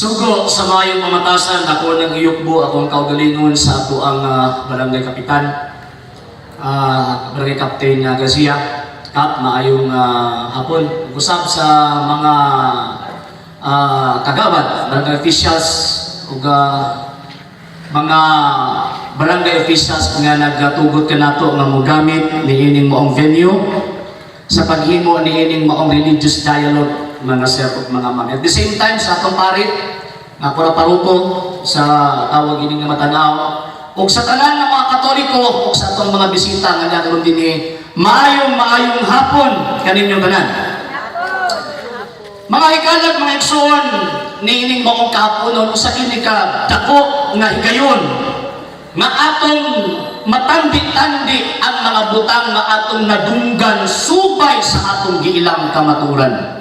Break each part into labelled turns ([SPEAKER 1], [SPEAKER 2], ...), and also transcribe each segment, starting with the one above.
[SPEAKER 1] Sugo sa mayong pamatasan, ako nag-iyukbo, akong kaugalingon sa ato ang barangay kapitan, barangay captain Gazia. Kap, maayong hapon. Usap sa mga kagawad, barangay officials, ug mga barangay officials nga nagtugot ka nato nga mogamit niining moong venue sa paghimo niining moong religious dialogue mga sir ug mga ma'am. At the same time, sa atong parit, nga parupo sa tawag ini nga matanaw, ug sa tanan ng mga Katoliko, ug sa atong mga bisita nga nagkaroon din maayong hapon kaninyo tanan. Mga hikalag, mga igsoon, niining maong kahapon, usa kini ka dako nga higayon, nga atong matandi-tandi ang mga butang nga atong nadunggan subay sa atong giilang kamaturan.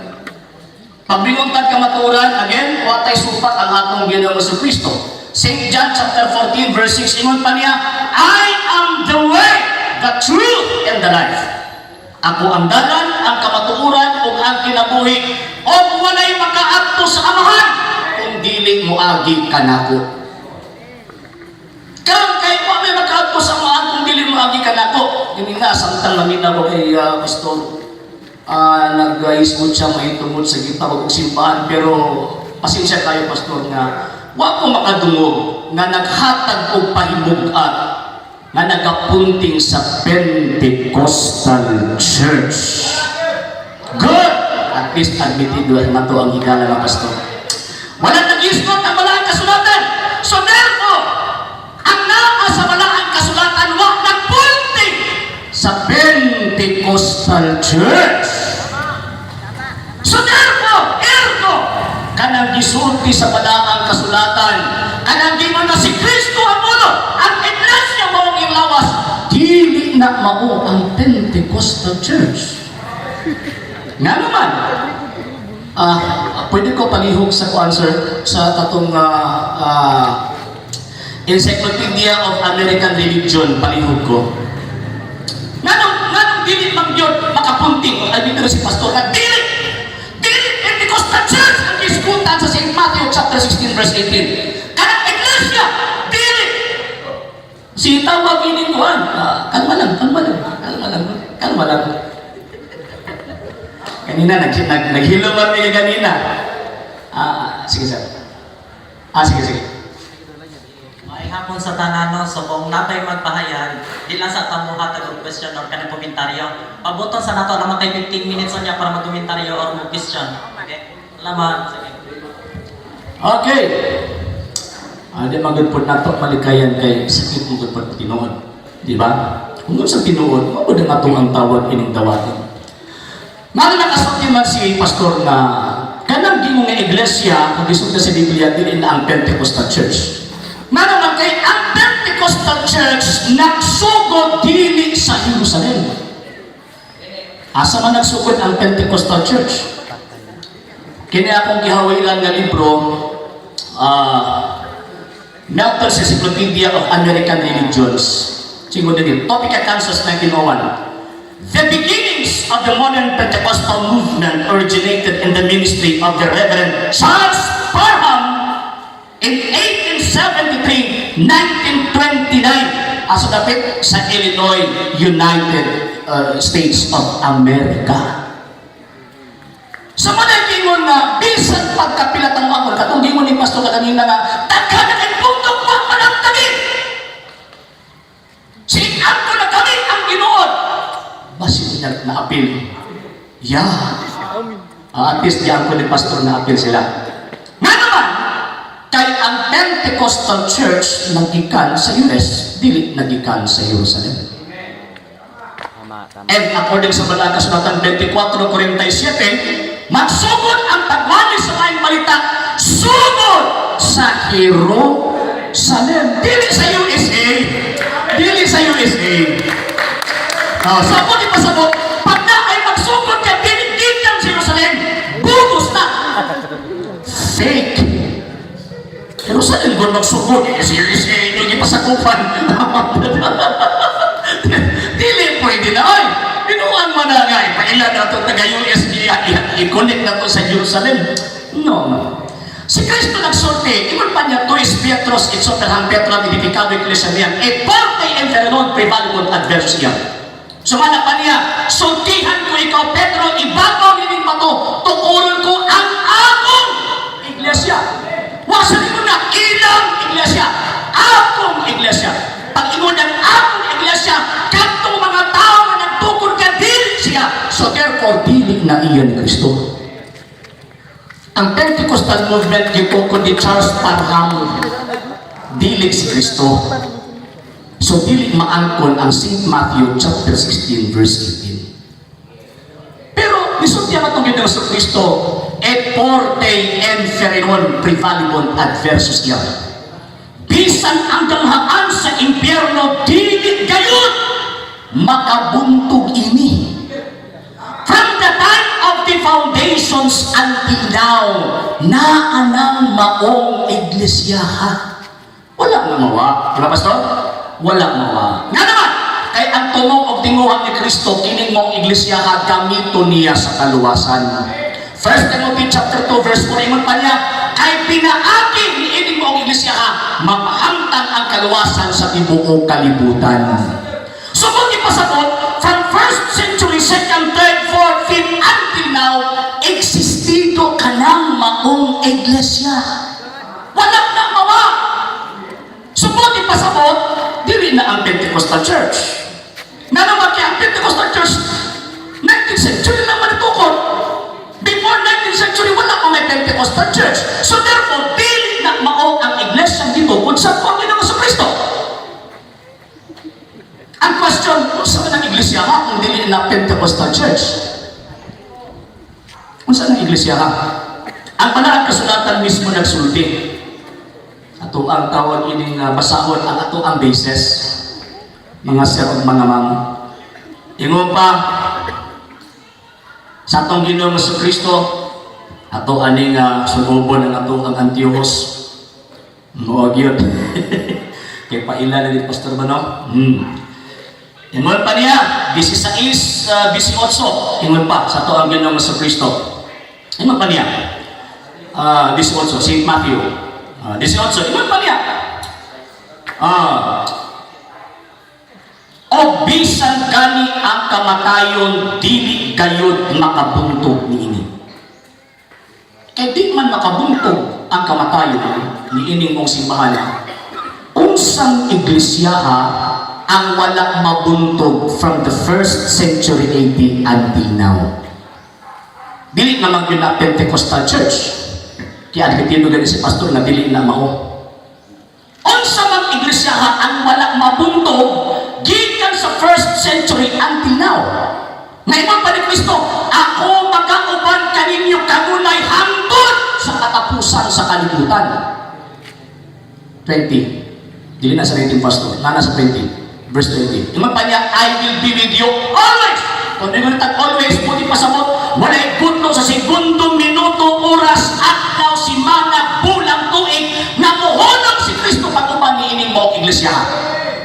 [SPEAKER 1] Pagbingungtad kamaturan, again, watay supat ang atong Ginoong Jesucristo. St. John chapter 14 verse 6, ingon pa niya, I am the way, the truth, and the life. Ako ang dalan, ang kamatuoran, ug ang kinabuhi, ug walay makaadto sa Amahan kung dili moagi kanako. Karon kay wa may makaadto sa Amahan kung dili moagi kanako. Ini nga samtang naminaw kay pastor. Nag-ismod siya maitungod sa gitawag og simbahan, pero pasensya kayo pastor nga wa ko makadungog nga naghatag og pahimugat nga nagapunting sa Pentecostal Church. Good! At least admitted na to ang higala ng pastor. Wala nag-ismod ang malaking kasulatan. So therefore, ang naa sa malaking kasulatan wa nagpunting sa Pentecostal Church. So therefore, ergo, kanang gisulti sa balaang kasulatan, kanang di man na si Kristo ang ulo, ang iglesia mo ang ilawas, dili na mao ang Pentecostal Church. Nga naman, pwede ko palihog sa answer sa tatong Encyclopedia of American Religion, palihog ko. Nganong dili mang yun makapunting, ay dito si pastor na dili Pentecostal Church ang iskutan sa St. Matthew chapter 16 verse 18. Kanang iglesia, dili. Si tawag ini kuan, kalma lang. Kanina naghiluman mi kanina. Sige sir. Sige.
[SPEAKER 2] May hapon sa tanano, so kung natay magpahayag, di lang sa tamo hatag og question or kanang komentaryo. Pabuton sa nato lamang kay 15 minutes niya para mag-komentaryo or mag-question. Okay? Laman.
[SPEAKER 1] Okay. Di magud pud nato malikayan kay sakit mo pud tinuod. Di ba? Kung sa tinuod, mao pud nato ang tawag ining dawaton. Mali nakasulti man si pastor na kanang gimo nga iglesia kung gisugda sa Biblia dili na ang Pentecostal Church. Mano man kay ang Pentecostal Church nagsugod dili sa Jerusalem. Asa man nagsugod ang Pentecostal Church? Kini akong gihawilan nga libro, Melton's Encyclopedia of American Religions. Singod din, Topeka, Kansas, 1901. The beginnings of the modern Pentecostal movement originated in the ministry of the Reverend Charles Parham in 1873-1929 as dapit sa Illinois, United States of America. Sa mga gingon na bisan pagkapilat ang amon, katong gingon ni pastor kanina nga daghan na kay pundok wa manang tabi. Sinan ko na kami ang Ginoo. Basi niya na-appeal. At least diyan ko ni pastor na-appeal sila. Nga naman, kay ang Pentecostal Church nagikan sa US, dili nagikan sa Jerusalem. And according sa Balaga Sulatan 24:47, magsugod ang tagwali sa maayong balita, sugod sa Jerusalem. Dili sa USA. So ako di pasabot, pag na ay magsugod ka, dili ang Jerusalem, bugos na. Fake. Jerusalem kung magsugod, sa USA, hindi pasakupan. Dili pwede na, ay, pinuang manangay, pailan na ito taga-US, i-connect na ito sa Jerusalem. No. Si Kristo nagsulti, ingon pa niya, Tuis Pietros, et soterham Petram, edificado Ecclesia niyan, et parte infernon prevalibus adversus iam. Sumana pa niya, sultihan ko ikaw, Pedro, ibabaw nining bato, tukuron ko ang akong iglesia. Wasanin mo na, ilang iglesia, akong iglesia. Pag ingon ng akong iglesia, katong mga tao na nagtukod ka din siya. So therefore, dili na iyan ni Kristo. Ang Pentecostal movement gito kundi Charles Parham, dili si Kristo. So dili maangkon ang St. Matthew chapter 16 verse 18. Pero bisulti ang atong Ginoong Kristo, et porte infernon prevalibus adversus iam. Bisan ang damhaan sa impyerno dili gayon makabuntog ini. From the time of the foundations until now, naanang maong iglesyaha. Wala nga mawa. Wala, Pastor? Wala mawa. Nga naman, kay ang tunog o tinguhan ni Kristo, kining mong iglesyaha, gamito niya sa kaluwasan. 1 Timothy chapter 2 verse 4, ingon pa niya, kay pinaagi ni ining mong iglesyaha, mapahamtang ang kaluwasan sa tibuok kalibutan. So kung ipasabot, from 1st century, 2nd, 3rd, 4th, 5th, until now, existido ka ng maong iglesia. Walang na mawa. So kung ipasabot, dili na ang Pentecostal Church. Na naman kaya ang Pentecostal Church, 19th century lang manitukod. Before 19th century, wala pa may Pentecostal Church. So therefore, dili na maong ang iglesia dito kung saan po ang Ginoong Kristo. Ang question, kung saan ang iglesia ha kung dili na Pentecostal Church? Kung saan ang iglesia ha? Ang panarang kasulatan mismo nagsulti. Ato ang tawag ining basahon, ang ato ang basis. Mga sir o mga ma'am. Ingo pa, sa atong Ginoong Kristo, ato aning sumubon ang ato ang Antiochos. Huwag yun. Kaya paila na din, Pastor Bano. Ingon pa niya, 16, 18. Ingon pa, sa ato ang Ginoong Kristo. Ingon pa niya, 18, St. Matthew. 18, ingon pa niya, o bisan gani ang kamatayon dili gayud makabuntog niini. Kay di man makabuntog ang kamatayon niining mong simbahan. Unsang iglesyaha ang wala mabuntog from the 1st century AD until now? Dili naman yun na Pentecostal Church. Kaya admitido gani si pastor na dili na mao. Unsa mang iglesyaha ang wala mabuntog gikan sa 1st century until now. Ngayon pa ni Kristo, ako magkauban kaninyo kanunay hangtod sa katapusan sa kalibutan. 20. Dili na sa 19 pastor, na sa 20. Verse 20. Iman pa niya, I will be with you always. Kung di ko natag always, puti pasabot, wala'y gudlo sa segundong minuto, oras, adlaw, simana, bulang, tuig, na muhulog si Kristo pag-uban ni ining mo iglesia.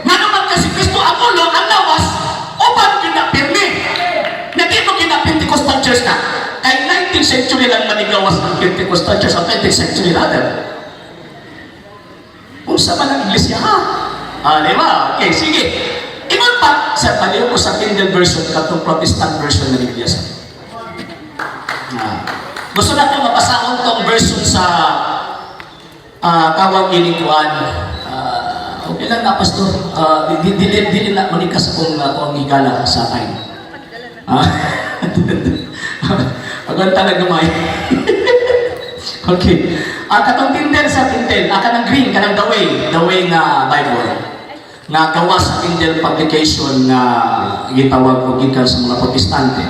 [SPEAKER 1] Nga naman kasi Kristo ang ulo, ang lawas, uban pinapirmi. Na di mo Pentecostal Church na. Kay 19th century lang manigawas ang Pentecostal Church, ang 20th century rather. Kung saan man ang iglesia ha? Di ba? Okay, sige. Ingon pa, sa paliw ko sa Kindle version, katong Protestant version na Biblia sa. Gusto na ko mapasahon tong version sa tawag inikuan. Okay lang na, Pastor. Dili na manikas akong higala sa akin. Pagwanta na gamay. Okay. Katong Kindle sa Kindle, kanang green, kanang the way na Bible. Na gawa sa Kindle publication na gitawag ko gikan sa mga Protestante.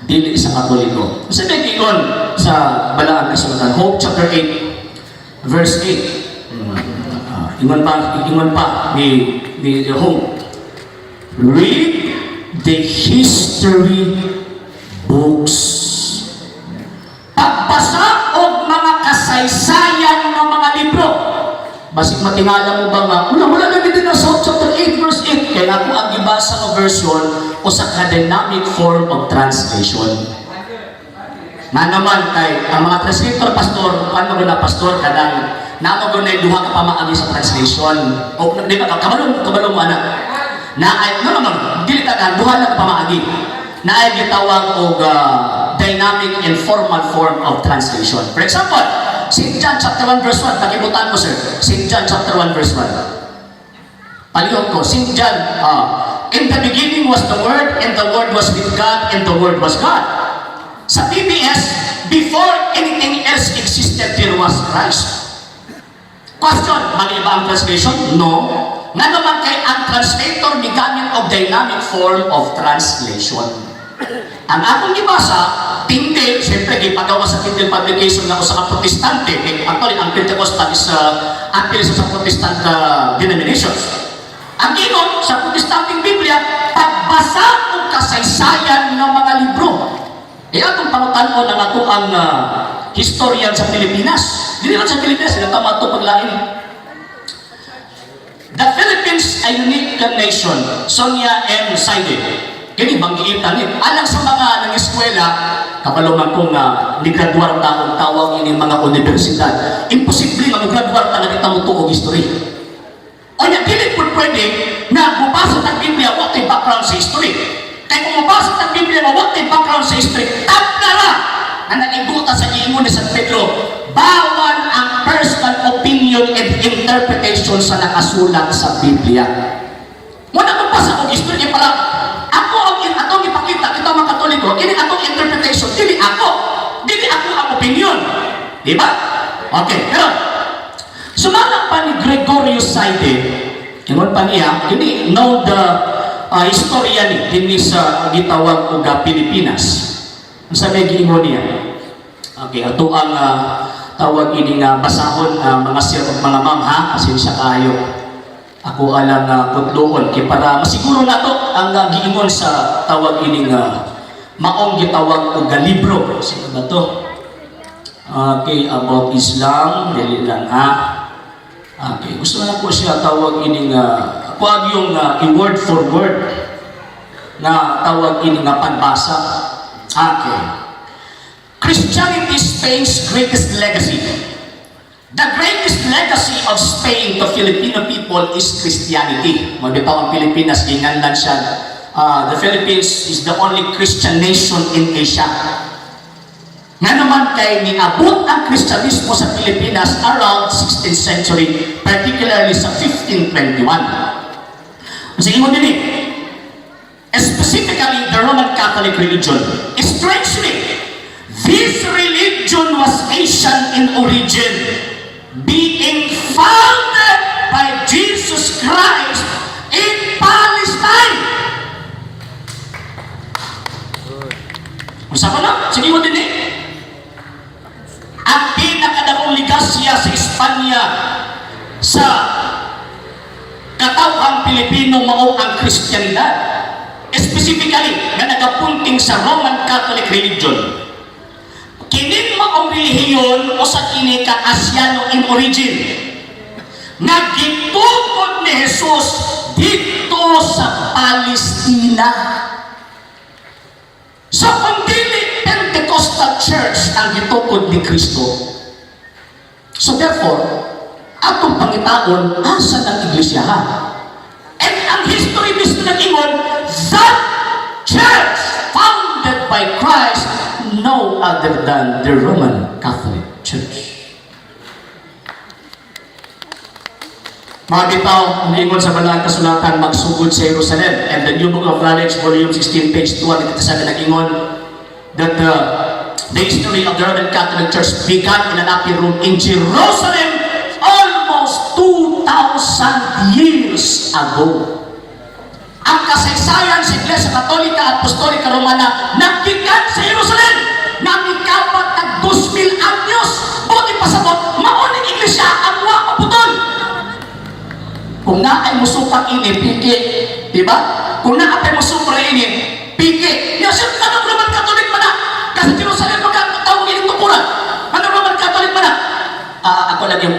[SPEAKER 1] Dili sa Katoliko. Kasi may gigon sa Balaan Kasulatan, Hope chapter 8, verse 8. Ingon pa ni Hope. Read the history books. Pagbasa og mga kasaysayan ng mga libro. Basig matingala mo ba nga, wala na din na sa chapter 8 verse 8. Kaya ako ang ibasa ng version o sa dynamic form of translation. Na naman kay ang mga translator pastor, paano mo na pastor kadang namo na duha ka pamaagi sa translation. O di ba kabalo mo ana. Na ay no naman dili ka duha na ka pamaagi. Na ay gitawag og dynamic and formal form of translation. For example, St. John chapter 1 verse 1, pakibutan ko sir. St. John chapter 1 verse 1. Palihog ko, St. John, in the beginning was the Word, and the Word was with God, and the Word was God. Sa PBS, before anything else existed, there was Christ. Question, mali ba ang translation? No. Nga naman kay ang translator migamit of dynamic form of translation. Ang akong ibasa, Tindel, siyempre, ipagawa sa Tindel publication na sa Protestante. Actually, ang Pentecostal is appeal sa Protestant denominations. Ang ingon sa Protestanteng Biblia, pagbasa o kasaysayan ng mga libro. Atong pangutan-on ang ato ang historian sa Pilipinas. Dili lang sa Pilipinas, sinatama ito paglain. The Philippines, a unique nation. Sonia M. Saide. Kini bang giitan alang sa mga nang-eskwela, kabaluman kong nigraduar taong tawag ini mga universidad. Imposible nga mag-graduar ta na kita mo og history. O niya, dili po pwede na mabasa ng Biblia what ay background sa history. Kaya kung mabasa ng Biblia na what ay background sa history, tapnara na nag-iguta sa ingon ni San Pedro, bawal ang personal opinion and interpretation sa nakasulat sa Biblia. Muna magbasa og history pala, ako ang atong ipakita, kita mga Katoliko, ini atong interpretation, dili ako ang opinion. Di ba? Okay, pero sumala pa ni Gregorius Saide, ingon pa niya, kini know the historia ni dinhi sa gitawag og Pilipinas. Unsa may giingon niya? Okay, ato ang tawag ini nga basahon mga sir ug mga ma'am ha, pasensya kayo. Ako alang kudloon kay para masiguro nato ang giingon sa tawag ini nga maong gitawag og libro. Sino ba to? Okay, about Islam, dili lang ha. Okay, gusto na po siya tawag ini nga, ako yung i-word for word na tawag ini nga pagbasa. Okay. Christianity is Spain's greatest legacy. The greatest legacy of Spain to Filipino people is Christianity. Magbitaw ang Pilipinas, ginganlan siya. The Philippines is the only Christian nation in Asia. Nga naman kay niabot ang Kristyanismo sa Pilipinas around 16th century, particularly sa 1521. Kasi ingon din specifically the Roman Catholic religion. Strangely, this religion was Asian in origin, being founded by Jesus Christ in Palestine. Usa pa na? Sige mo din ang pinakadakong ligasya sa Espanya sa katawhang Pilipino mao ang Kristyanidad. Specifically, na nagapunting sa Roman Catholic religion. Kinin maong relihiyon o sa kini ka Asyano in origin. Nagitupod ni Jesus dito sa Palestina. Sa pagdili Pentecostal Church ang gitukod ni Kristo. So therefore, atong pangitaon, asa ng iglesia ha? And ang history mismo nag-ingon, that church founded by Christ, no other than the Roman Catholic Church. Mga bitaw, umingon sa banal kasulatan, magsugod sa Jerusalem. And the New Book of Knowledge, volume 16, page 2, nagkatasabi nag-ingon that the history of the Roman Catholic Church began in an upper room in Jerusalem almost 2,000 years ago. Ang kasaysayan sa Iglesia Katolika at Apostolika Romana nagbigan sa Jerusalem na mikapat ng 2,000 anyos. Buti pasabot, maoning Iglesia ang wakaputol. Kung naay musupang ini, piki. Diba? Kung naay musupang ini, piki. Yasip ka ng Roman Catholic man na. Kasi Jerusalem magkakatawag ining tukuran. Ano Roman Catholic man na? Ako lagi ang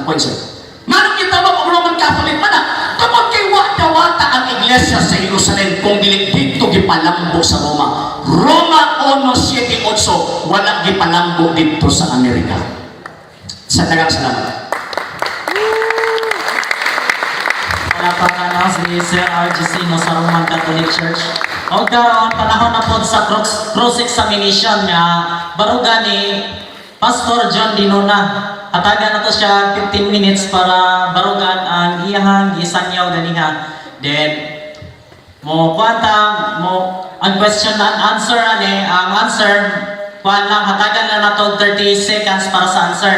[SPEAKER 1] point, sir. Manong kita mo kung Roman Catholic man na? Kapag kay wata ang Iglesia iglesia sa Jerusalem kung dili dito gipalambo sa Roma. Roma 1:7-8 wala gipalambo dito sa Amerika. Sa daghang salamat.
[SPEAKER 2] Napakano si Sir RGC no sa Roman Catholic Church. O karon panahon na po sa cross examination niya baruga ni Pastor John Dinona. Hatagan na to siya 15 minutes para barugan ang iyahang gisanyaw ganiha. Then mo kwanta mo ang question and answer ang answer kuan lang hatagan na nato 30 seconds para sa answer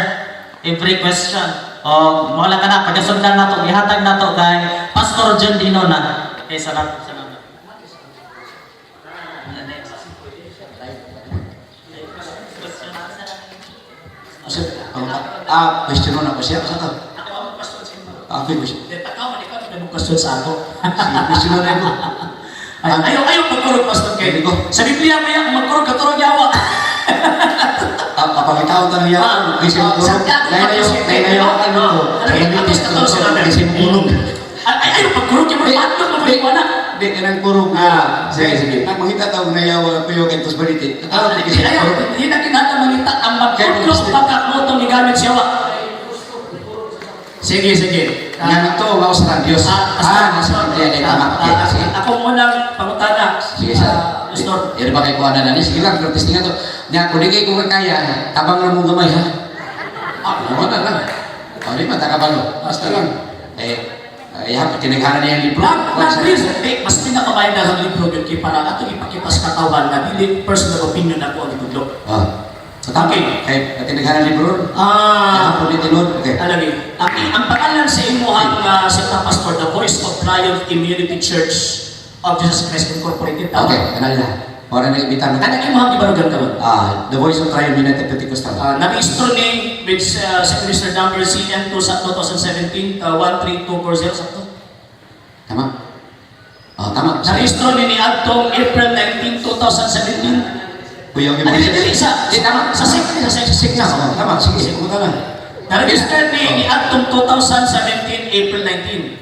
[SPEAKER 2] every question. O wala ka na pagasundan nato ihatag nato kay Pastor John Dinona. Okay, salamat.
[SPEAKER 3] Question mo na po siya. Saan ka? Ako yung question.
[SPEAKER 1] Question sa ako.
[SPEAKER 3] Question mo na ito.
[SPEAKER 1] Ayaw magkurog, Pastor Ken. Sa Biblia maya, magkurog katurog yawa.
[SPEAKER 3] Kapagitaw tayo yan. Kasi mo kurog. Dahil na yung ano ko. Kasi mo kurog.
[SPEAKER 1] Ayaw magkurog yung mga patlog na balik na.
[SPEAKER 3] Hindi, kanang kurog. Sige. Makita tawag na yawa ko yung kentos baliti.
[SPEAKER 1] Hindi na kinata mangita ang magkurog pagkakmotong igamit siya. Sige.
[SPEAKER 3] Yan ito, maus na Diyos. Nasa Biblia na tama. Sige.
[SPEAKER 1] Ako muna pangutana.
[SPEAKER 3] Sige, sa.
[SPEAKER 1] Pastor.
[SPEAKER 3] Yan ba kayo kuha na nani? Sige lang, testingan to. Nga, kung di kayo kung kaya, tabang lang mong gamay, ha? Naman na lang. Di ba, takabalo. Basta lang. Tinaghanan niya yung libro.
[SPEAKER 1] Mas pinakabayan na ang libro yun para ato ipakipas katawan na hindi personal opinion ako ang libro.
[SPEAKER 3] Okay. Tinaghanan libro. Okay.
[SPEAKER 1] Alagi. Ang pangalan sa imuhang sa Pastor, the Voice of Triumph Immunity Church of Jesus Christ Incorporated.
[SPEAKER 3] Okay, kanal na. Para nag-ibitan.
[SPEAKER 1] Ano imuhang ibarugan ka ba?
[SPEAKER 3] The Voice of Triumph United Pentecostal.
[SPEAKER 1] Nabistro ni with Secretary number CN 2017 13240 sakto.
[SPEAKER 3] Tama? Tama.
[SPEAKER 1] Nabistro ni Adtong April 19, 2017.
[SPEAKER 3] Kuya, okay.
[SPEAKER 1] Dili sa tama sa SIC na.
[SPEAKER 3] Tama, sige, pumunta lang.
[SPEAKER 1] Na-register ni Adtong 2017 April 19.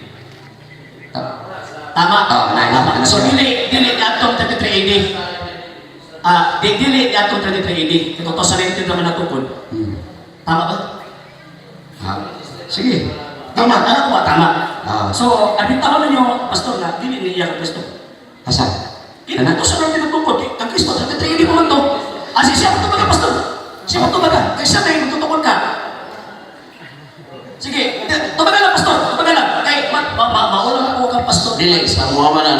[SPEAKER 1] Tama. Tama. So dili Adtong 33 AD. Dili Adtong 33 AD. Ito to sa 19 naman natukod. Tama ba?
[SPEAKER 3] Sige.
[SPEAKER 1] Tama. Ano ba tama? So, abitawan ninyo pastor na dili niya ka Kristo.
[SPEAKER 3] Asa?
[SPEAKER 1] Ito sa 19 natukod. Ang Kristo 33 AD mo man to. Siya mo to baga pastor. Siya mo to baga. Kaya siya na yung tutukod ka. Sige, tumagal lang pastor. Tumagal lang. Kaya maulang ako kang pastor.
[SPEAKER 4] Dili, sa Muhammad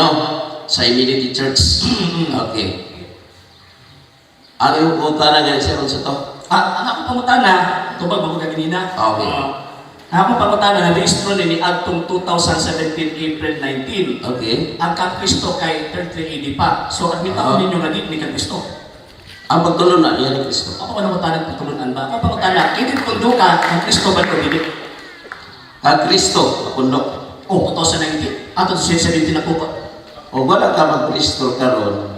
[SPEAKER 4] sa Immunity Church. Okay. Ano yung punta na ganyan siya sa to?
[SPEAKER 1] Ang ako pangutana, tubag mo kaganina.
[SPEAKER 4] Okay.
[SPEAKER 1] Ang ako pangutana, na-registro ni Adtong 2017 April 19.
[SPEAKER 4] Okay.
[SPEAKER 1] Ang kang Kristo kay 33 AD pa. So, admita ko ninyo nga di ni kang Kristo.
[SPEAKER 4] Ang pagtulo na niya ni Kristo.
[SPEAKER 1] Ako pangutana ng pagtulunan ba? Ako pangutana, kinit kundo ka, ang Kristo ba ito dili?
[SPEAKER 4] Ang Kristo, pundok.
[SPEAKER 1] 2019. Ato 2017 na po pa.
[SPEAKER 4] O wala ka mag-Kristo karon,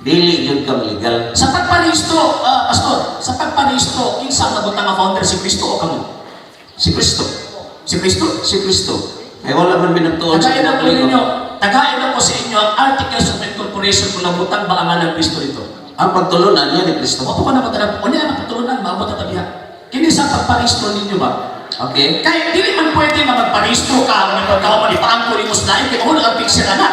[SPEAKER 4] dili yun ka legal.
[SPEAKER 1] Sa pagpanisto, pastor, sa pagpanisto, kinsa na butang nga founder si Kristo o kamo?
[SPEAKER 4] Si Kristo.
[SPEAKER 1] Si Kristo?
[SPEAKER 4] Si Kristo. Ay wala man binagtuon sa
[SPEAKER 1] Tagayan na po ninyo.
[SPEAKER 4] Katoliko.
[SPEAKER 1] Tagayan na po sa inyo ang Articles of Incorporation kung nabutang ba ang ng Kristo ito.
[SPEAKER 4] Ang pagtulo na niya ni Kristo.
[SPEAKER 1] Opo ka na matala. O niya na patulunan, maabot at tabiha. Kini sa pagparehistro ninyo ba?
[SPEAKER 4] Okay.
[SPEAKER 1] Kaya dili man pwede na magparehistro ka ang nagpagkawa manipaangko ni Muslain kaya mahulog ang picture na.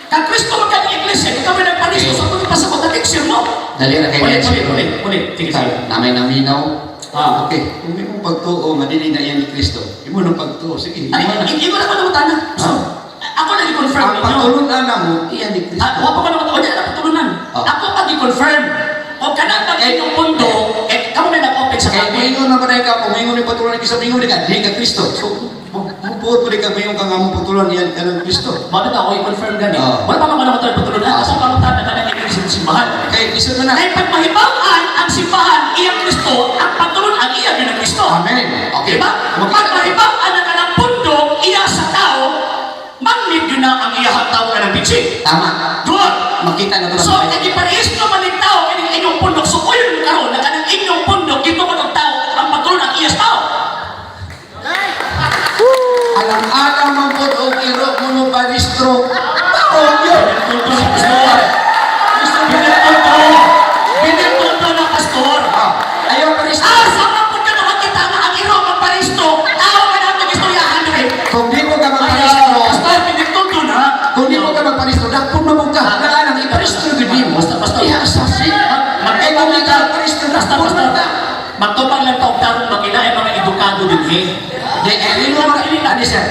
[SPEAKER 1] Kang Kristo mo ka ni Iglesia, ikaw may nagparehistro sa kung ipasabot ang picture mo.
[SPEAKER 3] Dali na kayo.
[SPEAKER 1] Ulit. Sige, sige.
[SPEAKER 3] Namay naminaw. Okay. Kung may mong pagtuo, madili na yan ni Kristo. Imo nang pagtuo. Sige.
[SPEAKER 1] Ay, hindi ko na panamutana. So, ako na i-confirm
[SPEAKER 3] Ang
[SPEAKER 1] ninyo.
[SPEAKER 3] pagtulunan na mo, iyan ni Kristo.
[SPEAKER 1] Wala pa naman ako na patulunan. Ako ang i-confirm. O kanang inyong mundo, kamo may nag-open sa
[SPEAKER 3] Kaya
[SPEAKER 1] kami.
[SPEAKER 3] mingon na ba ka, kung mingon ni patulan ni Kristo, mingon ni ka, di ka Kristo. So, mupuot mo di ka, mingon ka nga mong patulan yan ka ng Kristo.
[SPEAKER 1] Bakit ako i-confirm gani?
[SPEAKER 3] Oo.
[SPEAKER 1] Wala pa naman ako tayo patulunan. Ako ang tanda na nangyayari sa simbahan.
[SPEAKER 3] Kaya, Kristo mo na.
[SPEAKER 1] Kaya pag mahibawaan ang simbahan, iyang Kristo, ang patulon ang iya ng Kristo.
[SPEAKER 3] Amen. Okay.
[SPEAKER 1] Diba? Pag mahibawaan ang kanang pundo, iya sa tao, mangnid yun na ang iyahang tao ka ng bitsi.
[SPEAKER 3] Tama.
[SPEAKER 1] Good.
[SPEAKER 3] Makita na ito
[SPEAKER 1] So, nag-iparehistro man ng tao kining inyong pundok. So, uyon mo karon na kanang inyong pundok, ito man ang tao, ang patulon ang iyas tao.
[SPEAKER 3] Alam-alam mo po, o iro mo mo paristro, Kung di mo ka
[SPEAKER 1] Ay,
[SPEAKER 3] magparehistro,
[SPEAKER 1] pastor, hindi to doon, ha?
[SPEAKER 3] kung di mo ka magparehistro, dakpon mo ka. Gaan ang iparehistro gid mo.
[SPEAKER 1] Pastor.
[SPEAKER 3] Ihasasi.
[SPEAKER 1] Mag-ibang
[SPEAKER 3] Kung di
[SPEAKER 1] lang
[SPEAKER 3] ka
[SPEAKER 1] ka.
[SPEAKER 3] magparehistro,
[SPEAKER 1] Pastor,
[SPEAKER 3] dakpon mo
[SPEAKER 1] pastor.
[SPEAKER 3] ka.
[SPEAKER 1] Magtupang lang taong tarong makina ay mga edukado din, eh.
[SPEAKER 3] Di, hindi mo mga ani sir.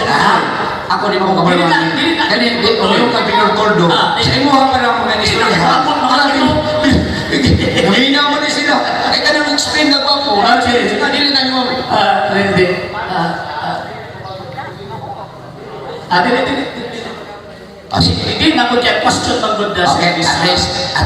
[SPEAKER 3] Ako di mo ko kabalwan. Kani di ko yung kabinor tordo. Sa imo ha para mo nga istorya. Naminaw mo ni sila. Ay ka nang explain na ba po?
[SPEAKER 1] Sige.
[SPEAKER 3] Dili na mo.
[SPEAKER 1] Hindi. Dili.
[SPEAKER 3] Sige.
[SPEAKER 1] Hindi na ko kaya question ng good na
[SPEAKER 3] Okay,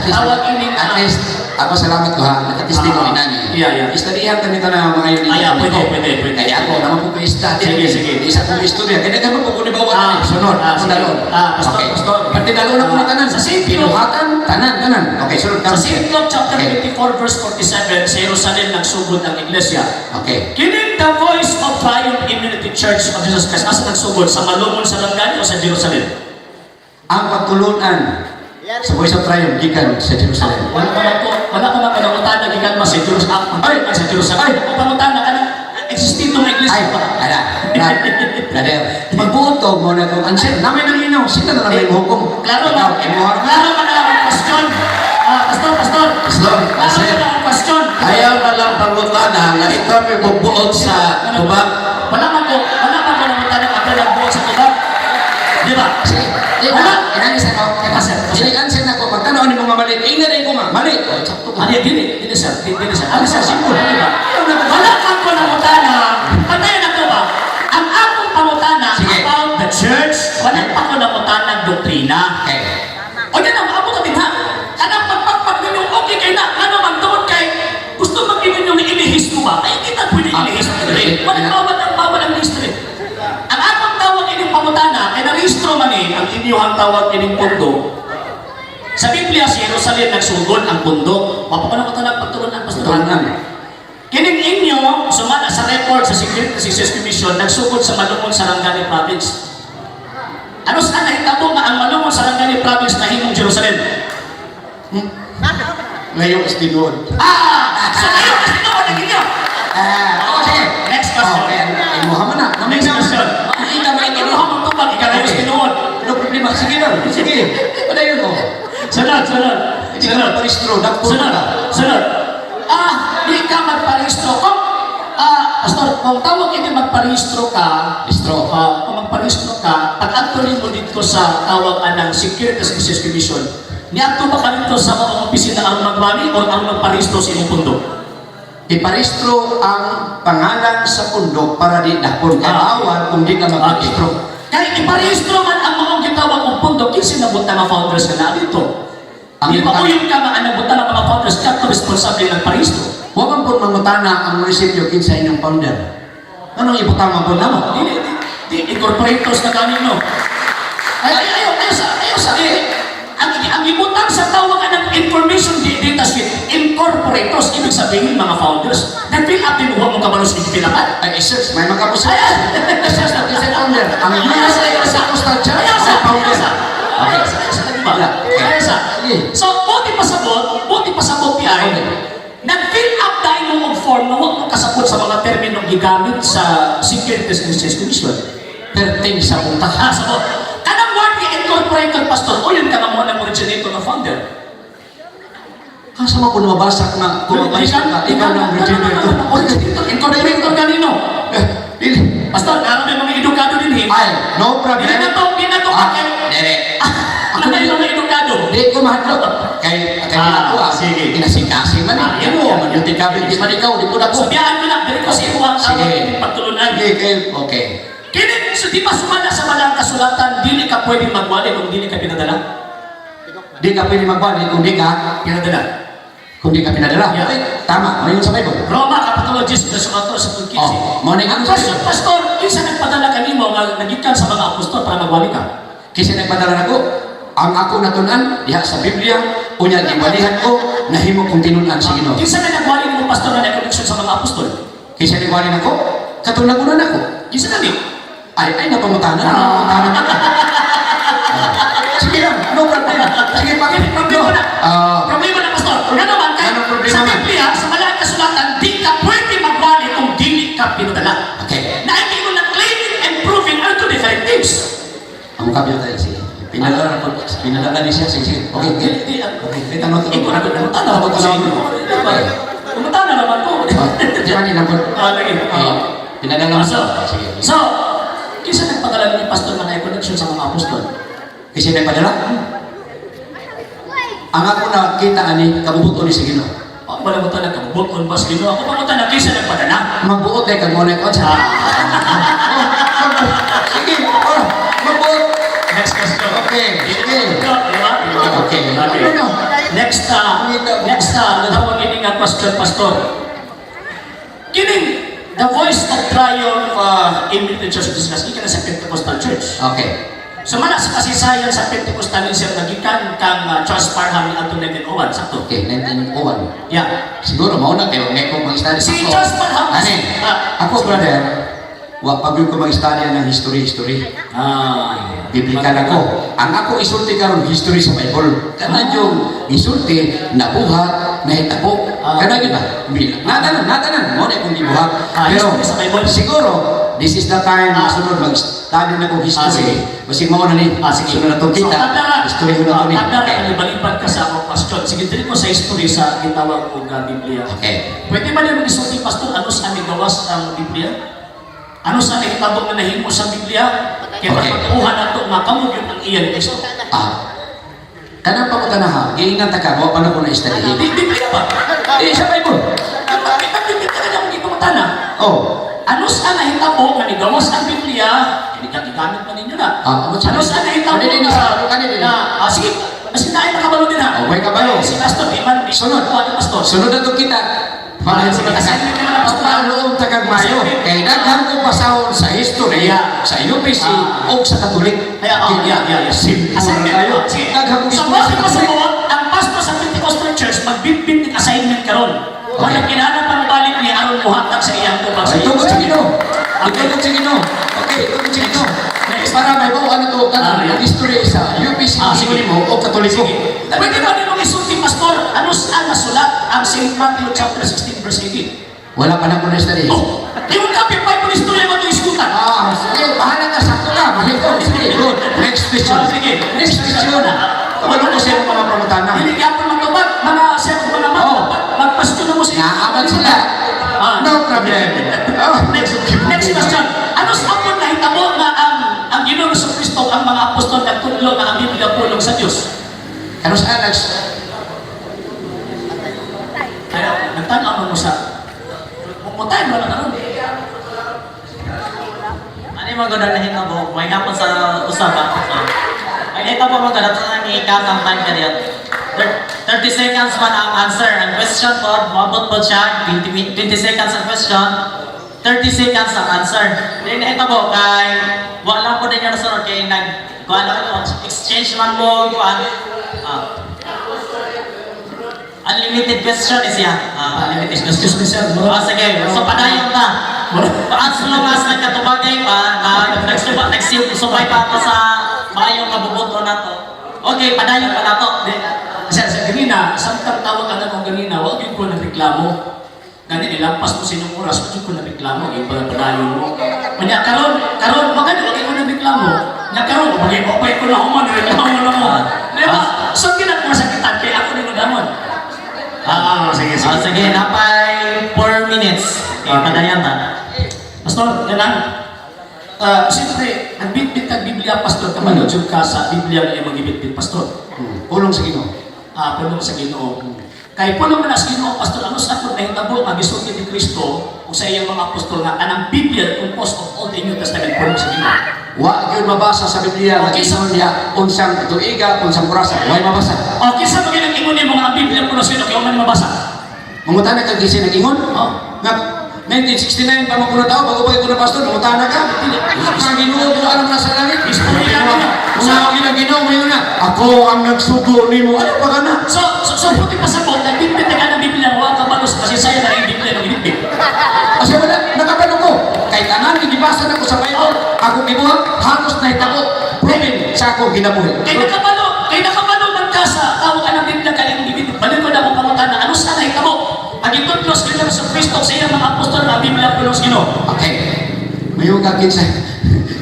[SPEAKER 1] Tawag ini
[SPEAKER 3] at least, ako salamat ko ha, nakatisting ko ni Nani.
[SPEAKER 1] Yeah.
[SPEAKER 3] Istadihan ka nito na mga yun.
[SPEAKER 1] Pwede.
[SPEAKER 3] Kaya ako, naman po ka-study.
[SPEAKER 1] Sige.
[SPEAKER 3] Isa kong istorya. Kaya naman po kung ibawa sunod. Ako dalon.
[SPEAKER 1] Pastor.
[SPEAKER 3] Pati dalon ako na tanan.
[SPEAKER 1] Sa St. Luke.
[SPEAKER 3] Pinuhatan, tanan. Okay, sunod
[SPEAKER 1] Sa
[SPEAKER 3] ka.
[SPEAKER 1] St. Luke chapter
[SPEAKER 3] Okay.
[SPEAKER 1] 24 verse 47, sa Jerusalem nagsugod ang iglesia.
[SPEAKER 3] Okay.
[SPEAKER 1] Kining the voice of Triumph Immunity Church of Jesus Christ. Asa nagsugod? Sa Malumon, sa Langani o sa Jerusalem?
[SPEAKER 3] Ang pagtulunan sa Voice of Triumph gikan sa Jerusalem.
[SPEAKER 1] Wala ko na panangutan na gikan mas sa Jerusalem. Sa Jerusalem. Kung pangutan na ka na, existito ng
[SPEAKER 3] Ay,
[SPEAKER 1] iglesia ba?
[SPEAKER 3] brother, magbuto mo na kung answer. Namin ang inaw. Sino na lang may hukom?
[SPEAKER 1] Klaro
[SPEAKER 3] Ikaw,
[SPEAKER 1] ba?
[SPEAKER 3] imuha.
[SPEAKER 1] Klaro ba na ang question? Pastor.
[SPEAKER 3] Pastor,
[SPEAKER 1] Klaro ba na ang question?
[SPEAKER 4] Ayaw na lang pangutana nga ikaw may bubuot sa tubag.
[SPEAKER 1] Wala man ko nangutan na kapila buo sa tubag. Di ba?
[SPEAKER 3] Sige. Inani sa ako. Sige, answer na ko. Pagtanaw ni mga mali. Ina rin ko nga. Mali. Sakto ka.
[SPEAKER 1] Dili, sir. Ano sir, simple, di ba? Wala man ko nangutana. Patayin na ko ba? Ang akong pangutana
[SPEAKER 3] Sige.
[SPEAKER 1] about the church, wala pa ko nangutana ng doktrina.
[SPEAKER 3] Okay.
[SPEAKER 1] O yan ang maabot natin ha. Kanang pagpagpag ninyo, okay kayo na. Ano man doon kay, gusto mag-ibig nyo ilihis ko ba? Ay, kita pwede ilihis ko rin. Walang bawal ang history. Ang akong tawag inyong pangutana, kay narehistro man eh, ang inyong tawag inyong pundo. Sa Biblia, si Jerusalem nagsugod ang pundo. Mapapanong ko talang pagtulunan, pastoran.
[SPEAKER 3] Turunan.
[SPEAKER 1] Kining inyo, sumala sa record sa Secret Success Commission, nagsugod sa Malumon, Sarangani Province. Ano sa nahitabo nga ang Malumon, Sarangani Province na himong Jerusalem?
[SPEAKER 3] Ngayon is tinuod.
[SPEAKER 1] So ngayon, kasi ito, naging inyo.
[SPEAKER 3] Sige.
[SPEAKER 1] Next question.
[SPEAKER 3] Imuha mo na.
[SPEAKER 1] Next question.
[SPEAKER 3] Kita mo ito.
[SPEAKER 1] Ito ang tupag, ikaw na yung tinuod.
[SPEAKER 3] No problema. Sige lang. Sige. Padayon mo.
[SPEAKER 1] Sunod.
[SPEAKER 3] Hindi ka magparehistro. Dakpon ka.
[SPEAKER 1] Sunod. Di ka magparehistro. Pastor, kung tawag ito magparehistro ka, kung magparehistro ka, pag-actually mo dito sa tawagan ng Security Success Commission, niadto ba ka dito sa mga opisina ang magwani o ang magparehistro sa inyong pundo?
[SPEAKER 3] Iparehistro ang pangalan sa pundo para di dakpon ka. Bawal kung di ka magparehistro.
[SPEAKER 1] Kaya iparehistro man ang mga gitawag ng pundo, kinsi nabot na mga founders ka na dito. Di ba kung yung ka maanabot na mga founders, kato responsable ng parehistro?
[SPEAKER 3] Huwag ang po mangutana ang munisipyo kinsa inyong founder. Anong ibutang po na mo?
[SPEAKER 1] Di incorporators na kanino. Ayaw sa ang ibutang sa tawagan ng information data sheet, incorporators, ibig sabihin mga founders, nag-fill up din huwag mo kabalos ng pilapan.
[SPEAKER 3] Ay, search. May magkapusin. Search na kinsa founder. Ang USA sa Constantia.
[SPEAKER 1] Ayaw sa
[SPEAKER 3] founder. Okay.
[SPEAKER 1] So, buti pasabot PI, nag-fill up tayo ng form na huwag mong kasabot sa mga terminong gigamit sa Security Success Commission.
[SPEAKER 3] Perting sa punta.
[SPEAKER 1] Sabot. Kanang word ni incorporated pastor, o yun ka na mo ng originator na founder.
[SPEAKER 3] Kasa mo kung mabasa na kumabay ka, ikaw ng originator.
[SPEAKER 1] Originator, incorporator kanino?
[SPEAKER 3] Dili.
[SPEAKER 1] Pastor, naroon may mga edukado din eh.
[SPEAKER 3] Ay, no problem.
[SPEAKER 1] Di na to
[SPEAKER 3] Dere.
[SPEAKER 1] Ano na yung mga edukado?
[SPEAKER 3] Di ko mahadlok. Kay ako
[SPEAKER 1] sige.
[SPEAKER 3] Kinasikasi man eh. Yan mo, man yung tikabit di man ikaw, di ko na ko.
[SPEAKER 1] Sabihan ko na, dili ko sa iyo ang
[SPEAKER 3] Sige.
[SPEAKER 1] pagtulunan.
[SPEAKER 3] Okay.
[SPEAKER 1] Kini, so di ba sumala sa malang kasulatan, dili ka pwedeng magwali kung dili ka pinadala?
[SPEAKER 3] Di ka pwede magbalik kung di ka pinadala.
[SPEAKER 1] Yeah.
[SPEAKER 3] Ay, tama. Ano yung sa Bible?
[SPEAKER 1] Roma, Kapatologist, na sumato sa pagkisi.
[SPEAKER 3] Morning
[SPEAKER 1] Ang
[SPEAKER 3] ang
[SPEAKER 1] question, pastor, kinsa nagpadala kanimo nga nagikan sa mga apostol para magwali ka?
[SPEAKER 3] Kasi nagpadala na ko, ang ako natunan, diha sa Biblia, unya gibalihan ko, nahimo kong tinunan sa Ginoo.
[SPEAKER 1] Kinsa na nagwali mo pastor na connection sa mga apostol?
[SPEAKER 3] Kasi nagwalihan ako, katunagunan ako.
[SPEAKER 1] Kinsa na ni?
[SPEAKER 3] Ay, napamutana. Sige lang, no problem. Sige, bakit?
[SPEAKER 1] Problema na. Problema na, pastor. Nga naman, kay,
[SPEAKER 3] Anong problema
[SPEAKER 1] sa
[SPEAKER 3] man?
[SPEAKER 1] Biblia, sa malang kasulatan, di ka pwede magwali kung dili ka pinadala.
[SPEAKER 3] Okay.
[SPEAKER 1] Na hindi mo na claiming and proving unto the
[SPEAKER 3] kapyo tayo. Sige. Pinadala ni siya. Sige. Okay.
[SPEAKER 1] Hindi,
[SPEAKER 3] Okay. Tanong to.
[SPEAKER 1] ikaw na pumunta na ako sa inyo. Pumunta na naman po.
[SPEAKER 3] Di ba nilang po?
[SPEAKER 1] Lagi.
[SPEAKER 3] Pinadala mo
[SPEAKER 1] So,
[SPEAKER 3] Sige.
[SPEAKER 1] so, kisa nagpadala ni Pastor na connection sa mga apostol?
[SPEAKER 3] Kasi nagpadala? Ang ako nakita ani, kabubuto ni Sigino.
[SPEAKER 1] Wala mo tayo nagkabukon ba sa Ginoo? Ako pa mo tayo kisa nagpadala?
[SPEAKER 3] Magbuot ay kagunay ko siya. Sige, magbuot.
[SPEAKER 1] Next question.
[SPEAKER 3] Okay, sige. Okay.
[SPEAKER 1] Okay.
[SPEAKER 3] Ano?
[SPEAKER 1] Next, natawag ini nga question, Pastor. Kining, the voice of triumph in the Church of Jesus, ika na sa Pentecostal Church.
[SPEAKER 3] Okay.
[SPEAKER 1] Sumala sa kasaysayan sa Pentecostalism, nagikan kang Charles Parham ni Anton Negenowan, sakto?
[SPEAKER 3] Okay, 1901.
[SPEAKER 1] Yeah.
[SPEAKER 3] Siguro mauna kayo, may kong mag-study
[SPEAKER 1] Si Charles Parham.
[SPEAKER 3] Ani, ako brother, pag ko mag-study ng history. Biblical ako. Ang ako isulti karon history sa Bible. Kana yung isulti nabuhat, nahitabo. Kana gyud ba? Nadanan mo na kung gibuhat. Pero
[SPEAKER 1] history sa Bible.
[SPEAKER 3] siguro this is the time na sunod mag-study na ko history. Basig mao na ni.
[SPEAKER 1] Sige.
[SPEAKER 3] Sunod na tong kita. History ko na to ni.
[SPEAKER 1] Balibad ka sa akong question. Sige, dili ko sa history sa gitawag ko nga Biblia.
[SPEAKER 3] Okay.
[SPEAKER 1] Pwede ba niyo mag-isulti, Pastor, ano sa aming gawas ang Biblia? Ano sa aming kitabong na nahimo sa Biblia? Kaya
[SPEAKER 3] Okay.
[SPEAKER 1] pagpatuhan nato, makamog yun ang iyan Kristo.
[SPEAKER 3] Kanang pagutanaha, giingan ta ka, mo paano ko na study.
[SPEAKER 1] Biblia ba?
[SPEAKER 3] Sa Bible.
[SPEAKER 1] Biblia ka na mga ipamatana.
[SPEAKER 3] Oh.
[SPEAKER 1] Ano sa nahitabo nga nigawas ang Biblia? Hindi ka gigamit pa ninyo na.
[SPEAKER 3] Ano sa-
[SPEAKER 1] Ano sa nahitabo
[SPEAKER 3] Kanina, kanina.
[SPEAKER 1] sige, mas kinain na kabalo din ha.
[SPEAKER 3] Oh, may kabalo.
[SPEAKER 1] Si Pastor, iman,
[SPEAKER 3] Sunod.
[SPEAKER 1] Ano, Pastor?
[SPEAKER 3] Sunod na to kita.
[SPEAKER 1] Sige, assignment naman ang Pastor.
[SPEAKER 3] Pagpaloob tagag mayo. Kay daghan ko pasahon sa history, sa UPC, o sa Katolik. Simple
[SPEAKER 1] Assignment
[SPEAKER 3] tayo.
[SPEAKER 1] Sige.
[SPEAKER 3] Daghan ko
[SPEAKER 1] So,
[SPEAKER 3] history
[SPEAKER 1] bakit
[SPEAKER 3] sa
[SPEAKER 1] ko sa
[SPEAKER 3] Katolik.
[SPEAKER 1] mga, ang pastor sa Pentecostal Church, magbibig ng assignment karon. Kaya kinahanglan pang balik ni Aaron Muhatag sa iyang tubag
[SPEAKER 3] Ay, tungkol sa Ginoo. Tungkol sa Ginoo. Okay, tungkol sa Ginoo. Para may buo ano to, ang history sa UPC,
[SPEAKER 1] sige.
[SPEAKER 3] mo o Katoliko.
[SPEAKER 1] Pwede ba nyo isulti, Pastor? Ano saan nasulat ang St. Matthew chapter 16 verse 18?
[SPEAKER 3] Wala pa na ko na study.
[SPEAKER 1] Oh, yung copy Bible history mo ito iskutan.
[SPEAKER 3] Sige, bahala ka, sakto ka. Mahito. Sige, good. Next question.
[SPEAKER 1] Sige.
[SPEAKER 3] Next question. Wala ko siya mga pramutana.
[SPEAKER 1] Hindi ka pa magtubag, mga sir, mga magpasto na mo sa
[SPEAKER 3] Naaman sila. No problem.
[SPEAKER 1] Next question. Ano sa amon na hitabo na ang Ginoong Kristo ang mga apostol nagtudlo na ang Biblia pulong sa Diyos?
[SPEAKER 3] Ano sa Alex?
[SPEAKER 1] Kaya nagtanong mo sa pumutay mo na karon.
[SPEAKER 2] Ano yung mga na hitabo? May hapon sa usaba. May hitabo mga ganun sa ni ikatang time period. 30 seconds man ang answer. Ang question po, mabot po siya. 20 seconds ang question. 30 seconds ang answer. Then hitabo kay wala po din yung nasunod kay exchange man mo unlimited question is yan. Unlimited question.
[SPEAKER 1] Excuse me, sir.
[SPEAKER 2] Sige. So, padayon ta. As long as nagkatubagay pa, nagsubay pa ako sa mayong mabubuto na to. Okay, padayon pa na to.
[SPEAKER 1] Sir, ganina, samtang tawag ka na kung ganina, huwag yung ko nagreklamo. Ganyan, ilampas mo sinong oras, huwag yung ko nagreklamo, yung padayon mo. Kanya, karon, maganda, huwag yung ko nagreklamo. Kanya, karon, huwag ko na human, reklamo na mo. Diba? So, ginagawa sa kita, kaya ako din madamon. Sige.
[SPEAKER 2] Sige, napay 4 minutes. Okay, padayon ta.
[SPEAKER 1] Pastor, yan lang. Siyempre, nagbitbit ang Biblia, Pastor, kamalodjog ka sa Biblia na yung mag-ibitbit, Pastor.
[SPEAKER 3] Pulong sa Ginoo.
[SPEAKER 1] Punong sa Ginoo. Kaya punong man sa Ginoo, Pastor, ano sa akong nahitabo nga gisulti ni Kristo o sa iyang mga apostol nga anang Biblia composed of all the New Testament punong sa Ginoo.
[SPEAKER 3] Wa gyud mabasa sa Biblia nga
[SPEAKER 1] Okay,
[SPEAKER 3] ingon niya unsang tuiga, unsang kurasa. Way mabasa.
[SPEAKER 1] O, kisa mo ginang ingon niyo mga Biblia punong sa Ginoo, kaya man mabasa.
[SPEAKER 3] Mangutana ka gisi nag-ingon?
[SPEAKER 1] Oh.
[SPEAKER 3] Nga 1969 pa mo kuno tao bago pa ko na pastor, mangutana ka. Sa Ginoo ko anong nasa langit?
[SPEAKER 1] Istorya niya.
[SPEAKER 3] Una ang Ginoo mo na. Ako ang nagsugo nimo. Ano pa kana?
[SPEAKER 1] So, puti pa sa po, nagbitbit na ka ng Biblia, huwag ka balos kasi saya na yung Biblia ng binitbit.
[SPEAKER 3] Kasi wala, nakabalo ko. Kahit tanan, gibasa na ko sa Bible. Ako gibuhat, halos na hitabo. Proven sa ako ginabuhi.
[SPEAKER 1] Kay nakabalo man ka sa tawag ka ng Biblia kaya yung binitbit. Balik ko na akong pangutan na ano sana hitabo. Ang itutlos ko sa Kristo sa iyang mga apostol na Biblia punong sa Ginoo.
[SPEAKER 3] Okay. Mayroon ka kinsa.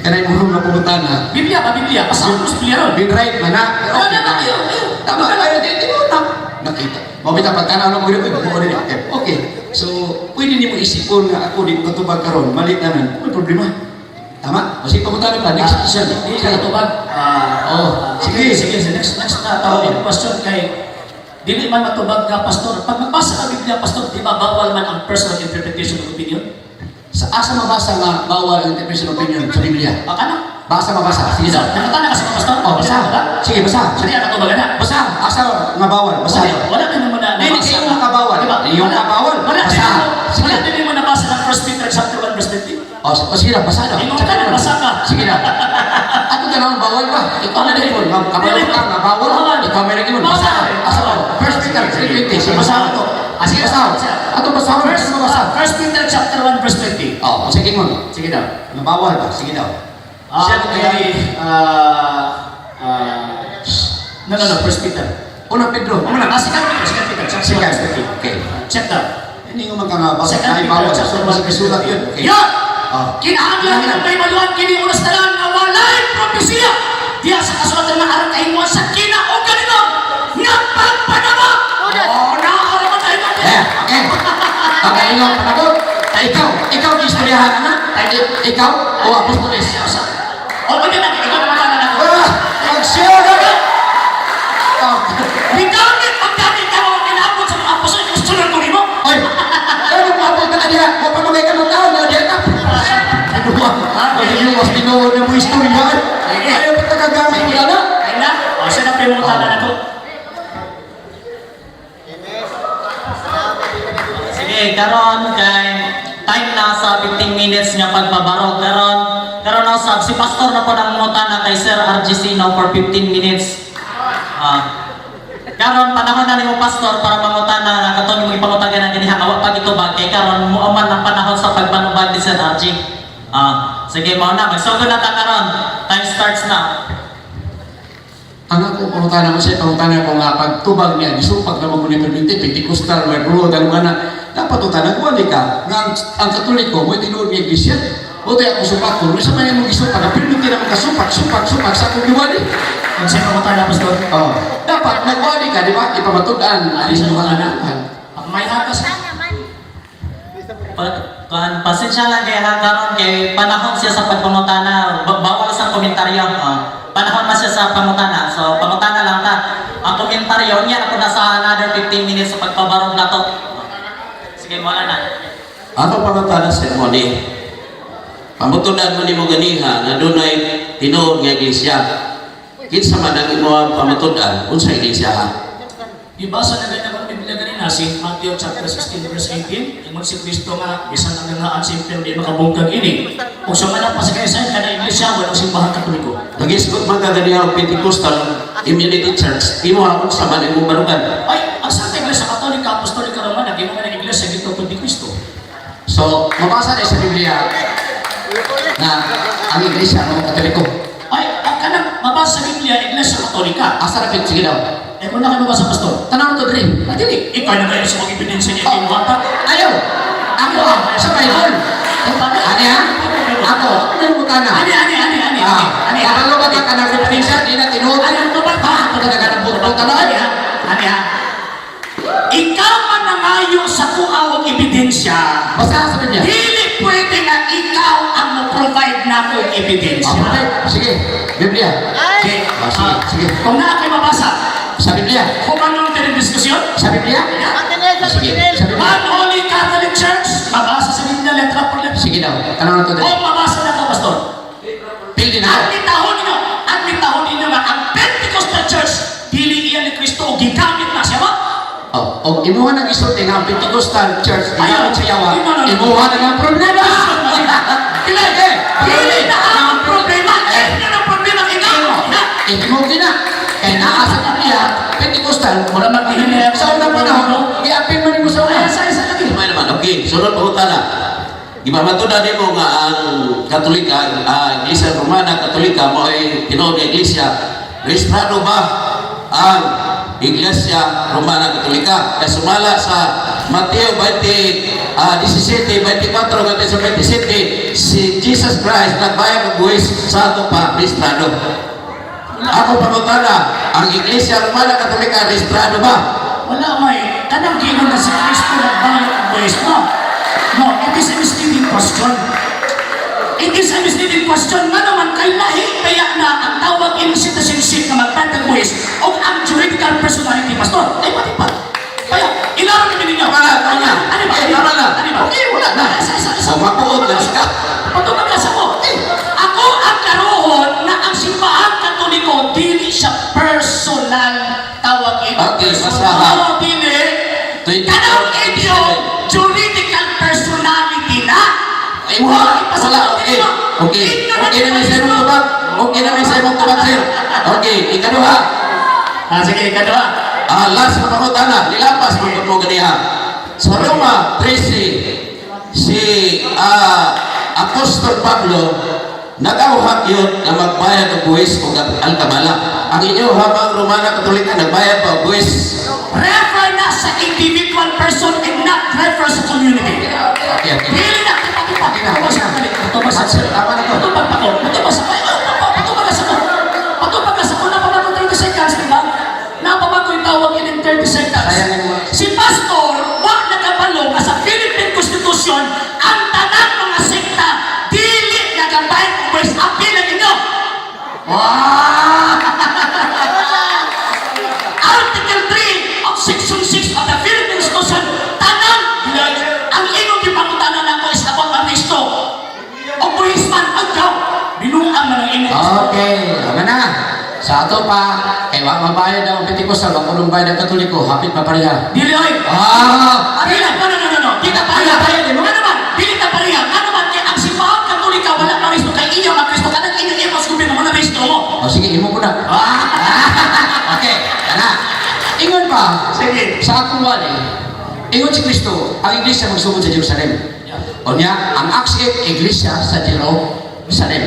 [SPEAKER 3] Kanay mo nga pumutana.
[SPEAKER 1] Biblia ba? Biblia? Basta ko sa Biblia ron.
[SPEAKER 3] Bin right man na. Okay na. Tama, ayaw din mo na. Nakita. Mabita pagkanaw mo rin, okay. So, pwede niyo mo isipon nga ako di ko katubag karon, malit na nan. May problema. Tama? Kasi pumutana pa, next question.
[SPEAKER 1] Hindi ka natubag. Sige. Next na tawag question kay dili man matubag ka, pastor. Pag magbasa ka Biblia, pastor, di ba bawal man ang personal interpretation of opinion?
[SPEAKER 3] Sa asa mabasa nga bawal ang interpretation opinion sa Biblia?
[SPEAKER 1] Kana?
[SPEAKER 3] Basa. Sige daw.
[SPEAKER 1] Nakatana ka sa pastor?
[SPEAKER 3] Basa. Sige, basa.
[SPEAKER 1] Sige, natubagan na.
[SPEAKER 3] Basa. Asa nga bawal? Basa.
[SPEAKER 1] Wala din mo na
[SPEAKER 3] Hindi kayo nga kabawal.
[SPEAKER 1] Diba?
[SPEAKER 3] Yung kabawal. Basa.
[SPEAKER 1] Wala din mo nabasa ng 1 Peter chapter 1 verse 20.
[SPEAKER 3] Sige na, basa daw.
[SPEAKER 1] Ingon ka na, basa ka.
[SPEAKER 3] Sige na. Ato ka naman bawal ba? Ikaw na din mo. Kabawal ka nga bawal. Ikaw may naging mo. Basa. Asa ba? 1 Peter 3:20. Sige, basa ko. Sige, basa. Ato basa. First basa.
[SPEAKER 1] 1 Peter chapter 1 verse 20.
[SPEAKER 3] Sige mo.
[SPEAKER 1] Sige daw.
[SPEAKER 3] Nga bawal ba? Sige daw.
[SPEAKER 1] No, 1 Peter.
[SPEAKER 3] Unang Pedro.
[SPEAKER 1] Second Peter, chapter 1 verse 20.
[SPEAKER 3] Okay.
[SPEAKER 1] Check that.
[SPEAKER 3] Hindi ko magkangabasa.
[SPEAKER 1] Second
[SPEAKER 3] Ay,
[SPEAKER 1] Peter,
[SPEAKER 3] bawal.
[SPEAKER 1] chapter
[SPEAKER 3] So, mas kasulat yun. Okay.
[SPEAKER 1] Yan!
[SPEAKER 3] Ah.
[SPEAKER 1] Kinahanglan ng may maluwan kini unas talan na walay propesya diya sa kasulatan nga aron kahimuan sa kinaugalingon nga pagpanama. Nakakaraman tayo ba?
[SPEAKER 3] Okay. Pagkaingaw panagot. Ikaw istoryahan na. Ikaw o apostoles.
[SPEAKER 1] O pwede natin, ikaw na makanan ako.
[SPEAKER 3] Mag-share ka!
[SPEAKER 1] Bigamit paggamit ka mga kinabot sa mga apostol, gusto mo mo?
[SPEAKER 3] Oy! Ano mo ako ka diha? Huwag pa magay ka ng tao na diha ka. Ano ba? Ano mas tinuod na mo istorya? Ayaw pa tagagamit mo na?
[SPEAKER 1] Ay na, o siya na primutanan ako.
[SPEAKER 2] Sige, karon kay time na sa 15 minutes nga pagbabarog. Karon na sa si pastor na po nang mutana kay Sir RGC now for 15 minutes. Karon panahon na nimo pastor para mangutana na katon mo ipangutagan ang dinha awa pag itubag kay karon muaman ang panahon sa pagpanubag ni Sir RG. Sige mao na magsugod na ta karon. Time starts now.
[SPEAKER 3] Ang ako pangutana mo siya, pangutana ko nga pagtubag niya, gisupag na mo ni permite, Pentecostal, may bro, dalo nga na, dapat utana ko, ka, nga ang katoliko, mo tinuod niya iglesia, o tayo ako supak ko, may sama niya mong gisupag, na permite naman ka supak sa akong liwali.
[SPEAKER 1] Kung siya pangutanan, pastor.
[SPEAKER 3] Dapat, nagwali ka, di ba? Ipamatudan, alis mo ka na.
[SPEAKER 1] May hakas.
[SPEAKER 2] Pasensya lang kay karon kay panahon siya sa pagpangutana, bawal sa komentaryo. Panahon na siya sa pangutana. So pangutana lang ta. Ang komentaryo niya ako na sa another 15 minutes sa pagpabarog na to. Sige mo na.
[SPEAKER 4] Ano pangutana sa mo ni? Pamutunan mo ni mo ganiha na dunay tinuod nga iglesia. Kinsa man ang imo pamutunan unsa iglesia ha?
[SPEAKER 1] Ibasa na ganyan ang Biblia ganina, si Matthew chapter 16 verse 18. Ingon si Kristo nga, bisan ang nangaan simple di makabungkag ini. Kung sa manang pasakaysayan ka na iglesia, walang simbahan katoliko.
[SPEAKER 4] Nagisgot man ka ganiha og Pentecostal Immunity Church, imo akong sa man imong barugan.
[SPEAKER 1] Ay, ang sa iglesia katolika, apostolika naman, nag-imo nga ng iglesia dito kundi Kristo.
[SPEAKER 3] So, mabasa na sa Biblia na ang iglesia ng katoliko.
[SPEAKER 1] Ay, ang kanang mabasa sa Biblia, iglesia katolika.
[SPEAKER 3] Asa rapid, sige daw.
[SPEAKER 1] Eh, kung nakababasa, pastor,
[SPEAKER 3] Tanaw na to, Dre.
[SPEAKER 1] dili, ikaw na kayo sa mga ebidensya niya, kinuhata.
[SPEAKER 3] Ayaw! Ako, sa Bible. Ani ha? Ako, may mutana.
[SPEAKER 1] Ani.
[SPEAKER 3] Kapalo ba ka ng referensya, di na tinuod?
[SPEAKER 1] Ano ba ba?
[SPEAKER 3] Ako talaga ng buto na.
[SPEAKER 1] Ani ha? Ikaw man nangayo sa kuawang ebidensya.
[SPEAKER 3] Basta sa Biblia.
[SPEAKER 1] Dili pwede nga ikaw ang mo-provide na kong ebidensya.
[SPEAKER 3] Okay, sige. Biblia.
[SPEAKER 1] Okay.
[SPEAKER 3] Sige.
[SPEAKER 1] Kung na ako'y mabasa,
[SPEAKER 3] Sa Biblia.
[SPEAKER 1] kung anong diskusyon,
[SPEAKER 3] Sa Biblia. Sige. Sa Biblia.
[SPEAKER 1] One Holy Catholic Church, mabasa sa Biblia, letra por letra.
[SPEAKER 3] Sige daw. Tanaw na to, Dre.
[SPEAKER 1] O mabasa na ito, pastor.
[SPEAKER 3] Pildi na.
[SPEAKER 1] At bitahon ninyo nga, ang Pentecostal Church, dili iyan ni Kristo, o gigamit na siya ba?
[SPEAKER 3] O imuha ng isulti nga ang Pentecostal Church.
[SPEAKER 1] Ayaw.
[SPEAKER 3] Ayaw sa yawa.
[SPEAKER 1] Imuha na.
[SPEAKER 3] Imuha na ng problema.
[SPEAKER 1] Dili na ang problema. Dili na ang problema, ikaw.
[SPEAKER 3] Imuha din na. Kaya naasa Biblia, Pentecostal.
[SPEAKER 1] Wala maghihinayang
[SPEAKER 3] Sa unang panahon, i-apin mo rin mo sa una.
[SPEAKER 1] Isa lagi.
[SPEAKER 4] May naman, okay, sunod pangutana. Ipamatunan nimo nga ang Katolika, Iglesia Romana Katolika mo ay tinuod nga iglesia. Rehistrado ba ang Iglesia Romana Katolika? Kaya sumala sa Mateo 17, 24, 27, si Jesus Christ nagbayad ng buwis sa ato pa, rehistrado. Ako pangutana, ang Iglesia Romana Katolika, rehistrado ba?
[SPEAKER 1] Wala may, kanang ginon na si Kristo nagbayad ng buwis. No, it is a misleading question. It is a misleading question nga naman kay lahi kaya na ang tawag in citizenship na magbayad ng buwis o ang juridical personality, pastor. Ay, pati pa. Kaya, ilaran namin ninyo.
[SPEAKER 4] Tama na.
[SPEAKER 1] Ano ba?
[SPEAKER 4] Okay, tama na.
[SPEAKER 1] Ano ba?
[SPEAKER 4] Okay, wala na.
[SPEAKER 1] Isa.
[SPEAKER 4] Mapuot na siya.
[SPEAKER 1] Patumagas ako. Ako ang karoon na ang simbahan katoliko dili siya personal tawagin.
[SPEAKER 4] Okay, basahan.
[SPEAKER 1] Oo, dili.
[SPEAKER 4] 24,
[SPEAKER 1] Kanang inyo juridical personality na.
[SPEAKER 4] Ay, wala. Okay. Okay na may sa imong tubag. Okay na may sa imong tubag, sir. Okay, ikaduha.
[SPEAKER 1] Sige, kadua.
[SPEAKER 4] Last na pangutana, nilapas mo ganiha. Sa Roma 13, si Apostol Pablo nag-auhak yun na magbayad ng buwis o alkabala. Ang inyo habang Romana Katolika nagbayad pa o buwis.
[SPEAKER 1] Refer na sa individual person and not refer sa community.
[SPEAKER 4] Okay.
[SPEAKER 1] Dili na Patubagas
[SPEAKER 4] Tama na to.
[SPEAKER 1] Patubagas ako na pamato 30 seconds, di ba? Napabago yung tawag yun in 30 seconds.
[SPEAKER 3] Sayangin mo.
[SPEAKER 1] Si Pastor, wag nagabalo nga sa Philippine Constitution, ang tanang mga sekta, dili nagabay kung boys, apil na ninyo. Article 3 of Section 6 of the Philippine Constitution, tanang, ang inyong ipangutanan ako is about Aristo. O boys man, agaw, binuang man ang inyong.
[SPEAKER 3] Okay, ama na. Sa ato pa, kay wa mabayad ang Pentecost, wa kulong bayad ang Katoliko, hapit pa pareha.
[SPEAKER 1] Dili, oy. Dili, no. Di ka pareha. Ano naman? Dili ka pareha. Ano naman? Kaya ang simbahan Katolika, wala ka Kristo. Kay inyo ang Kristo. Kanang inyo imos kung mo na Kristo mo.
[SPEAKER 3] O sige, imo ko na. Okay, kana. Ingon pa,
[SPEAKER 1] Sige.
[SPEAKER 3] sa akong wali, ingon si Kristo, ang iglesia magsugod sa Jerusalem. O niya, ang Acts 8, iglesia sa Jerusalem.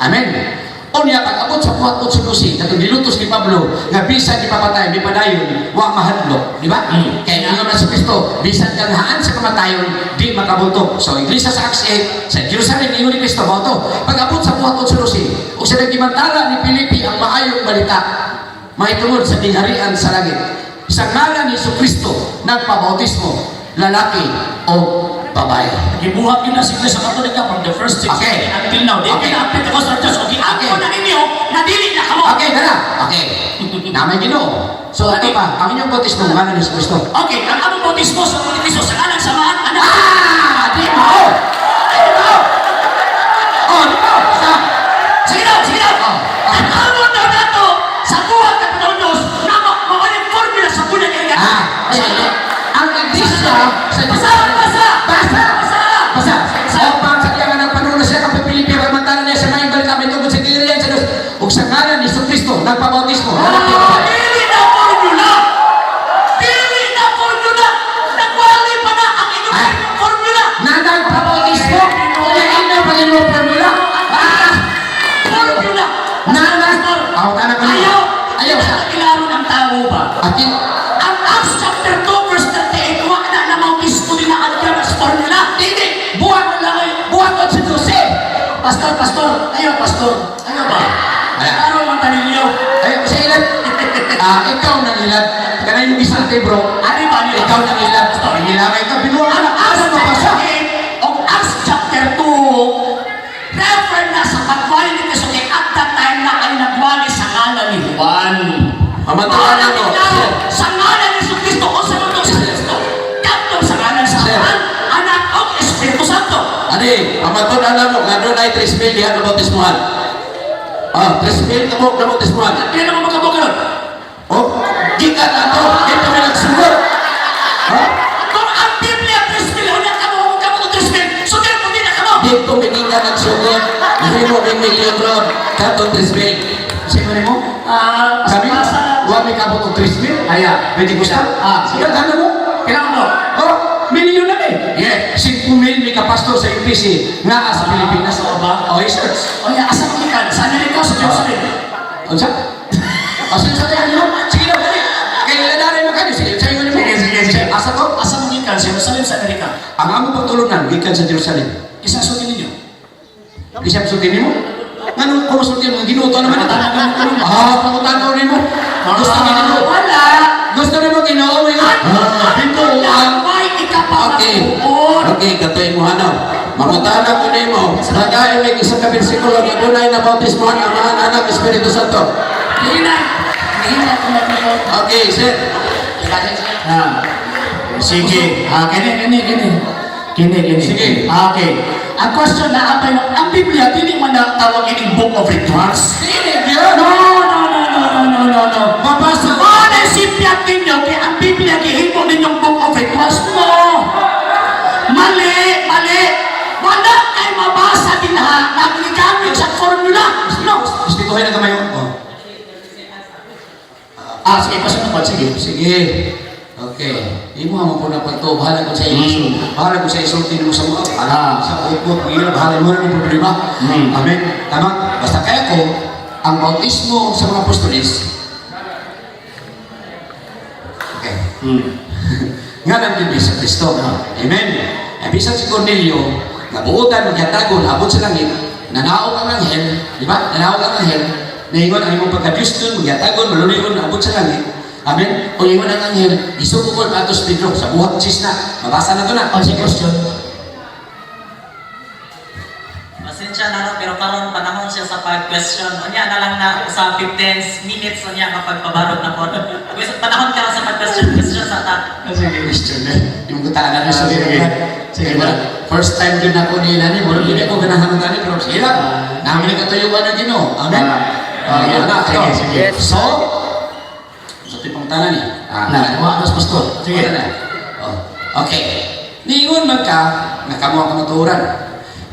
[SPEAKER 3] Amen. O niya, pag-abot sa puwat o sulusi, katong nilutos ni Pablo, nga bisan di papatay, di padayon, wa mahadlok. Di ba? Kaya ingon na si Kristo, bisan ganahaan sa kamatayon, di makabutok. So, iglesia sa Acts 8, sa Jerusalem, ingon ni Kristo, to. Pag-abot sa puwat o sulusi, o sa nagimantala ni Pilipi ang maayong balita, mahitungod sa tingharian sa langit. Sa ngalan ni Kristo, nagpabautismo, lalaki o babae.
[SPEAKER 1] Gibuhat yun na si Iglesia Katolika from the first 6
[SPEAKER 3] Okay.
[SPEAKER 1] until now. Di
[SPEAKER 3] Okay.
[SPEAKER 1] pinapit ako sa Diyos. Okay, ako na ninyo, nadili na kamo.
[SPEAKER 3] Okay, dala. Okay. Namay Ginoo. So, ano pa? Ang inyong bautismo, ngalan ni Kristo.
[SPEAKER 1] Okay, ang among bautismo sa mga Kristo sa anak samahan, anak.
[SPEAKER 3] Di mo! Di mo! Oh, di mo!
[SPEAKER 1] Sige daw. Ang amon na nato sa buhat ng Panginoon na mawaling formula sa bulan ng ilan.
[SPEAKER 3] Ang iglesia sa Basa! O pang sa kaya nga nagpanuno siya kang Pilipi, pagmantala niya sa mga balita, may tungkol sa kiniriyan sa Diyos. Ug sa ngalan ni Kristo, nagpabautismo. Lalaki o babae.
[SPEAKER 1] Dili na formula. Nagwali pa na ang inyong formula.
[SPEAKER 3] Nanang pabautismo? Kaya ina pa rin mo formula?
[SPEAKER 1] Formula.
[SPEAKER 3] Nanang? Ako ka na kanina. Ayaw sa...
[SPEAKER 1] Ilaro ng tao ba?
[SPEAKER 3] Akin...
[SPEAKER 1] Ang Acts chapter 2 verse 38, wag na namang gusto din na alkiran sa formula. Hindi. Buwan lang ay buwan at si Jose. Pastor. Ayaw ba? Ilaro ng taninyo.
[SPEAKER 3] Ayaw sa ilan. Ikaw nang ilan. Kana yung bisang kay bro.
[SPEAKER 1] Ano ba niyo?
[SPEAKER 3] Ikaw nang ilan. Nilangay ka. Binuha ka
[SPEAKER 1] Ang
[SPEAKER 3] na.
[SPEAKER 1] Acts
[SPEAKER 3] Ano mabasa?
[SPEAKER 1] chapter 8 o Acts chapter 2, refer na sa pagwali ni Kristo kay at that time na ay nagwali sa ngalan ni Juan.
[SPEAKER 4] Pamatuan ako.
[SPEAKER 1] Sa ngalan ni Kristo o sa ngalan sa Kristo. Kapto sa ngalan sa
[SPEAKER 4] Sir.
[SPEAKER 1] Juan, Anak o Espiritu Santo.
[SPEAKER 4] Ani, pamatuan mo, nga doon ay 3,000 diha na bautismuhan. 3,000 na bautismuhan.
[SPEAKER 1] Kaya naman magkabukalan.
[SPEAKER 4] Oh, gikan na to. Ito may nagsugot.
[SPEAKER 1] Kung ang Biblia 3,000, wala ka mo kamo 3,000, so kaya mo din na kamo.
[SPEAKER 4] Dito mininggan nagsugot. Hindi mo may million ron. Kato 3,000.
[SPEAKER 3] Sige mo? Sabi mo? Huwag may kabot o 3,000? Aya. Pwede gusto? Sige, gano'n mo?
[SPEAKER 1] Kailangan mo.
[SPEAKER 3] Oh, milyon na eh. Yeah. 5,000 may kapastor sa UPC nga sa Pilipinas.
[SPEAKER 1] Oo ba?
[SPEAKER 3] Oh, research.
[SPEAKER 1] O yan, asa mo ikan? Saan na rin sa Jerusalem?
[SPEAKER 3] Ano sa? Sige sa tayo mo. Sige na, pwede. Kaya niladarin mo kayo. Sige, sa'yo mo.
[SPEAKER 1] Sige.
[SPEAKER 3] Asa ko?
[SPEAKER 1] Asa mo ikan? Jerusalem sa Amerika.
[SPEAKER 3] Ang amo pagtulunan, gikan sa Jerusalem.
[SPEAKER 1] Isang sutin ninyo.
[SPEAKER 3] Isang sultin mo? Ngano kung sultin mo? Ginuto naman ito. Pangutanaw rin mo. Gusto niyo mo?
[SPEAKER 1] Wala.
[SPEAKER 3] Gusto niyo mo ginoo?
[SPEAKER 1] May
[SPEAKER 3] Okay. Okay, katoy mo ano. Mamutana ko nimo. Nagay may isang ka bersikulo nga dunay na bautismohan ang mga anak Espiritu Santo.
[SPEAKER 1] Hina ko na ito.
[SPEAKER 3] Okay, sir.
[SPEAKER 1] Sige. Kini.
[SPEAKER 3] Sige.
[SPEAKER 1] Okay. Ang question na ang Biblia, hindi man na tawag ining Book of Rituals. No.
[SPEAKER 3] Mabasa ko.
[SPEAKER 1] Ano sipyat ninyo kaya ang Biblia gihimo ninyong Book of Rituals mo? Mali. Wala kay mabasa din ha. Nagligamit sa formula. No.
[SPEAKER 3] Ispituhin na kamayo.
[SPEAKER 1] Sige, pasunod po. Sige.
[SPEAKER 3] Sige. Okay. Imo mo po na pagto. Bahala ko sa iso. Bahala ko sa isultin mo sa mga. Sa ukot. Bahala mo na ng problema. Amen. Tama. Basta kaya ko, ang bautismo sa mga apostolis. Okay. Nga nang Diyos sa Kristo. Amen. Bisan si Cornelio, nabuutan, magyatagon, abot sa langit, nanaog ang anghel, di ba? Nanaog ang anghel, naingon ang imong pagka-Diyos doon, magyatagon, maluligon, abot sa langit. Amen. O ingon ang anghel, isugukol atos Pedro sa buhat sis na. Mabasa na to na.
[SPEAKER 1] Si question.
[SPEAKER 2] Pasensya na pero karon panahon siya sa pag-question. Unya na lang na sa 15 minutes unya kapag pabarog na po. Gusto panahon ka sa pag-question sa ta.
[SPEAKER 3] Sige, question na. Yung gutaan na sa
[SPEAKER 1] Sige.
[SPEAKER 3] First time din ako nila ni, mula din ako ganahan ng tani, pero sige lang. Namin na katuyuan ng Ginoo. Amen. Yan na.
[SPEAKER 1] Sige.
[SPEAKER 3] So, tipong tanan ni.
[SPEAKER 1] Mas pastor. Sige.
[SPEAKER 3] Okay. Niingon nakamuha ka maturan.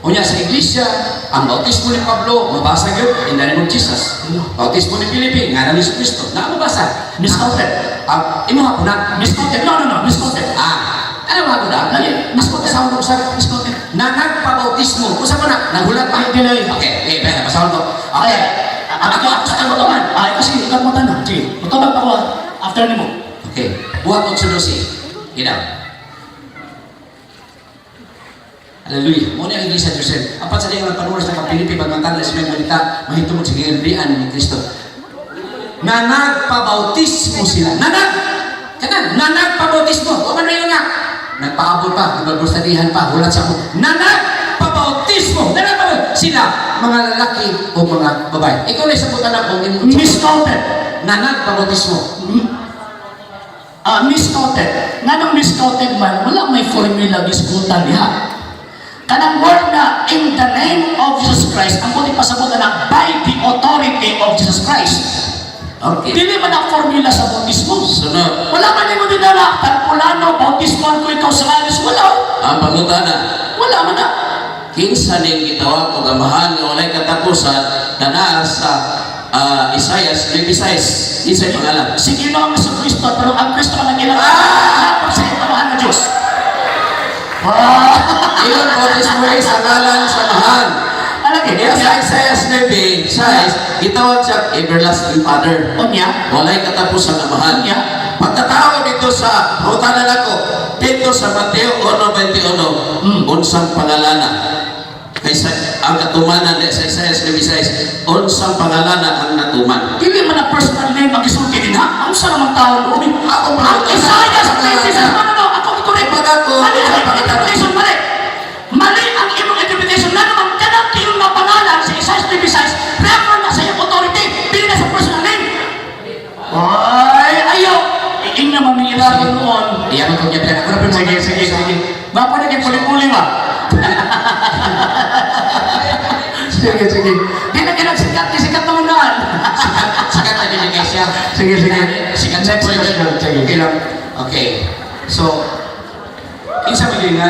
[SPEAKER 3] Unya sa iglesia, ang bautismo ni Pablo, mabasa yun, in the name of Jesus. Bautismo ni Filipe, nga na ni Kristo. Na mabasa.
[SPEAKER 1] Misquoted.
[SPEAKER 3] Imo hapon na.
[SPEAKER 1] Misquoted. No. Misquoted.
[SPEAKER 3] Ano mga kuda?
[SPEAKER 1] Misquoted sa ako sa misquoted.
[SPEAKER 3] Na nagpabautismo. Kung saan mo na? Nagulat pa. Okay, pwede. Pasahon ko. Okay.
[SPEAKER 1] Ako sa tagutuman. Kasi ikaw mo tanong. Sige. Matubag ako after ni mo.
[SPEAKER 3] Okay. Buhat og sudosi. Hinaw. Hallelujah. Muna ang iglesia Joseph. Apat sa diyan nagpanuras ng Pilipi pagmantala sa mga balita, mahitungod sa gigilian ni Kristo. Na nagpabautismo sila. Nagpabautismo. O man yun nga. Nagpaabot pa, nagbagbustadihan pa, hulat sa ako. Nagpabautismo. Sila, mga lalaki o mga babae. Ikaw na isang putan ako.
[SPEAKER 1] Misquoted.
[SPEAKER 3] Nagpabautismo.
[SPEAKER 1] Misquoted. Nanong misquoted man, wala may formula giskutan niya. Kanang word na in the name of Jesus Christ, ang kundi pasabot na by the authority of Jesus Christ.
[SPEAKER 3] Okay.
[SPEAKER 1] Dili man ang formula sa bautismo.
[SPEAKER 3] Sunod.
[SPEAKER 1] Wala man mo din na Tarpulano, bautismo ko ikaw sa alis. Wala.
[SPEAKER 4] Ang pangutana,
[SPEAKER 1] Wala man na.
[SPEAKER 4] kinsa ning gitawag og amahan nga walay katapusan na naa sa Isaias 26. Isay pangalan.
[SPEAKER 1] Sige no ang sa Kristo, pero ang Kristo ang nagilang sa itamahan ng Diyos.
[SPEAKER 4] Iyon bautismo ay sa ngalan sa mahal.
[SPEAKER 1] Alagi,
[SPEAKER 4] Kaya sa Isaiah 9, gitawag siya everlasting Father.
[SPEAKER 1] Onya,
[SPEAKER 4] Walay katapusan na mahal.
[SPEAKER 1] Onya,
[SPEAKER 4] Pagkatao dito sa pangutanan ako, dito sa Mateo 1:21, unsang pangalana. Kaysa ang katumanan sa Isaiah 9:6, unsang pangalana ang natuman.
[SPEAKER 1] dili man na personal name ang isulti din ha? Ang sa namang tao loob.
[SPEAKER 4] Ako
[SPEAKER 1] Ang Isaiah sa 26, no, ako ituloy.
[SPEAKER 4] Pag ako,
[SPEAKER 1] Mali ang interpretation, mali. Mali ang imong interpretation. Na naman kanang tiyong na pangalan sa Isaiah 26, refer na sa iyong authority, pili na sa personal name. Ay, ayaw. Iing naman may ilagan noon.
[SPEAKER 3] Iyan ko niya pinag-ako na
[SPEAKER 1] Sige. Bapa na kayo puli-puli ba? Sige. Di na kinagsikat, kisikat naman naman.
[SPEAKER 3] Sikat na din yung iglesia.
[SPEAKER 1] Sige.
[SPEAKER 3] Sikat sa
[SPEAKER 1] Next question. Sige.
[SPEAKER 3] Okay lang. Okay. So, kinsa mo din nga,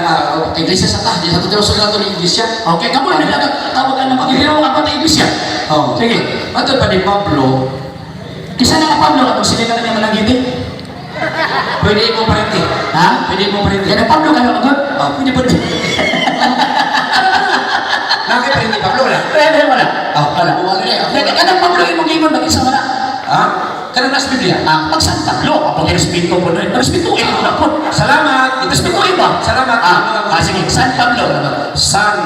[SPEAKER 3] iglesia sa ta, di sa tutulong sa lato ng iglesia.
[SPEAKER 1] Okay, kamu na tawagan ng pag-ibig mo nga pati iglesia.
[SPEAKER 3] Oh.
[SPEAKER 1] Sige.
[SPEAKER 3] Matod pa ni Pablo,
[SPEAKER 1] Kisa na nga Pablo katong sila ka na naman ang giti.
[SPEAKER 3] pwede mo parente.
[SPEAKER 1] Ha?
[SPEAKER 3] Pwede mo parente.
[SPEAKER 1] Kaya na Pablo kayo agad?
[SPEAKER 3] Pwede po. Bakit pa hindi Pablo wala?
[SPEAKER 1] Pwede mo na.
[SPEAKER 3] Wala. Wala na.
[SPEAKER 1] Kanang Pablo yung mag-iman, mag-isa mo na.
[SPEAKER 3] Ha? Kanang nas Biblia.
[SPEAKER 1] Pag-San Pablo, ako respeto ko na. Respetuin ko na po.
[SPEAKER 3] Salamat.
[SPEAKER 1] Respetuin ba?
[SPEAKER 3] Salamat.
[SPEAKER 1] Sige, San Pablo.
[SPEAKER 3] San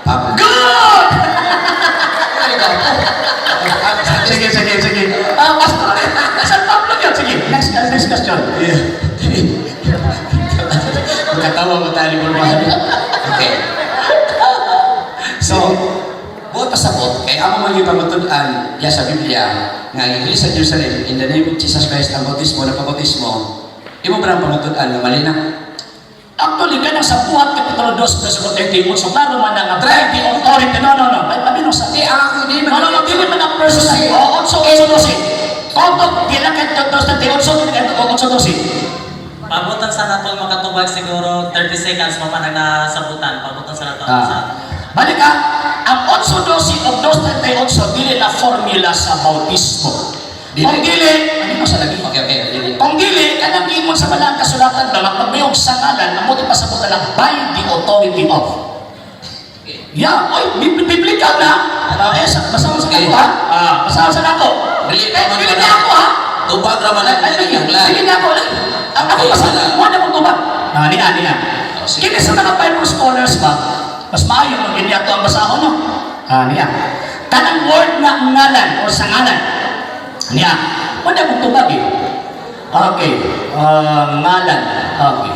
[SPEAKER 3] Pablo.
[SPEAKER 1] Good! Sige. San Pablo yun. Sige, next question.
[SPEAKER 3] Magkatawa mo tayo mo Okay. So, buot pasabot, kay amo man yung pamatunan ya sa Biblia, nga ang Iglesia sa Jerusalem, in the name of Jesus Christ, ang bautismo, napabautismo, imo ba ang pamatunan nga malinaw?
[SPEAKER 1] Actually, ganang sa buhat Kapitulo 2, verso 31, so klaro man na nga, try the authority. No. Abi no sa...
[SPEAKER 3] Di ako, di man.
[SPEAKER 1] No, di man ang personal. O, 8:12. Kontog, di lang kahit 8:12.
[SPEAKER 2] Pabutan sa nato makatubag siguro 30 seconds mamanang na sabutan. Pabutan sa nato.
[SPEAKER 1] Balik ka, ang 8:12 o 2:38, dili na formula sa bautismo. Kung dili, ano sa lagi?
[SPEAKER 3] Okay.
[SPEAKER 1] Kung dili, kanang ingon sa malang kasulatan na magpagmayog sa ngalan, ang muti pa sa puta lang, by the authority of. Yeah, oy, biblical na. Basahan sa nato ha? Basahan sa nato. Dili na ako ha?
[SPEAKER 4] Tubag raman ang lang.
[SPEAKER 1] Sige na ako. Ako basahan. Wala mong tubag. Niya. Kini sa mga Bible scholars ba, mas maayo mag iniato ang basahon no? Niya. Kanang word na ngalan o sa ngalan. Niya. Wala mong tubag eh. Okay. Ngalan. Okay.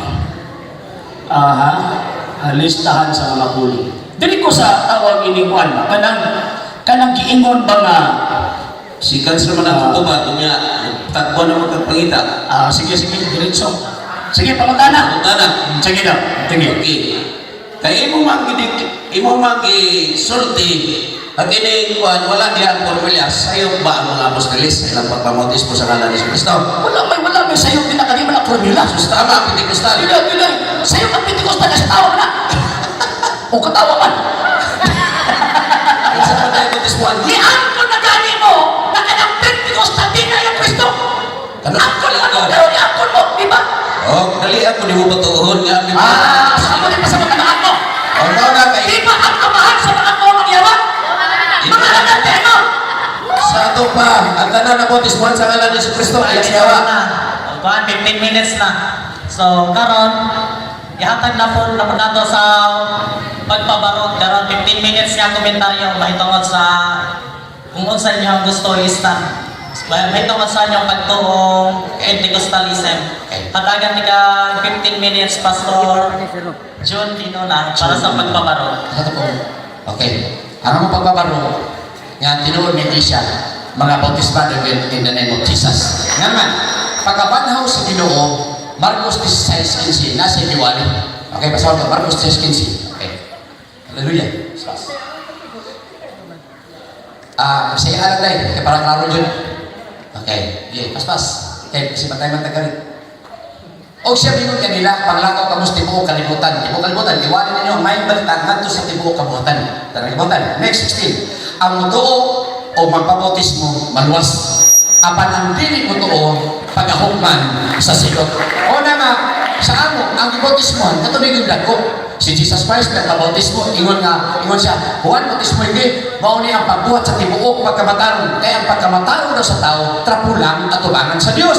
[SPEAKER 1] Listahan sa mga huli. Dili ko sa tawag iniguan ba? Kanang giingon ba nga
[SPEAKER 4] Si Kans naman ang tubag, niya, tagpuan na magkapangita.
[SPEAKER 1] sige, diretso. Sige, pangutana. Sige daw. Sige.
[SPEAKER 4] Okay. Kaya imo magi-sulti, at iniikuan, wala diyan formula, sayo ba ang mga apostolis sa ilang pagpamotis po sa ngalan ni Kristo?
[SPEAKER 1] Wala may sayo pinakadi man ang formula.
[SPEAKER 4] Sus, tama, Pentecostal.
[SPEAKER 1] Bila. Sayo ang Pentecostal na sa tao na. O katawa man.
[SPEAKER 4] Sa panay ko tispuan,
[SPEAKER 1] Iangko na gani mo na kanang Pentecostal din na yung Kristo. Angkon pero iangkon mo, di ba?
[SPEAKER 4] oh, dali ako di mo patuhon nga.
[SPEAKER 1] Saan mo din pa sa mga anak mo?
[SPEAKER 4] Oh, na kay
[SPEAKER 1] Di ba ang amahan sa mga ako magyaman? Mga anak mo!
[SPEAKER 4] sa ato pa, ang tanan na bautismuhan sa ngalan ni Kristo ay siyawa.
[SPEAKER 2] na. Kuan 15 minutes na. So karon ihatag na po nato sa pagpabarog karon 15 minutes nga komentaryo mahitungod sa kung unsa inyo ang gusto i-stand. Mahitungod sa inyong pagtuong Pentecostalism. Hatagan ni ka 15 minutes Pastor John Dinona para sa pagpabarog.
[SPEAKER 3] Okay. Ang mga pagbabaro, nga tinuod ni Iglesia, mga bautismado in the name of Jesus. Nga naman, pagkabanhaw sa Ginoo, Marcos 16:15, nasa Iwali. Okay, basahin ko, Marcos 16:15. Okay. Hallelujah. Masaya ka lang tayo, kaya parang klaro dyan. Okay, pas. Okay, kasi matay man tagalit. O siya bingon kanila, panglakaw kamos tibuok kalibutan. Tibuok kalibutan, iwanin ninyo ang may balita ngadto sa tibuok kabuhatan. Kalibutan. Next 16. Ang mutuo o magpabautismo maluwas. Apan ang dili mutuo pagahukman sa silot. O na nga, sa amo, ang ibautismohan, katuloy yung dako. Si Jesus Christ nagpabautismo, ingon siya, Juan bautismo hindi, mauni ang pagbuhat sa tibuok pagkamataron. Kaya ang pagkamataron daw sa tao, trapo lang at tubangan sa Diyos.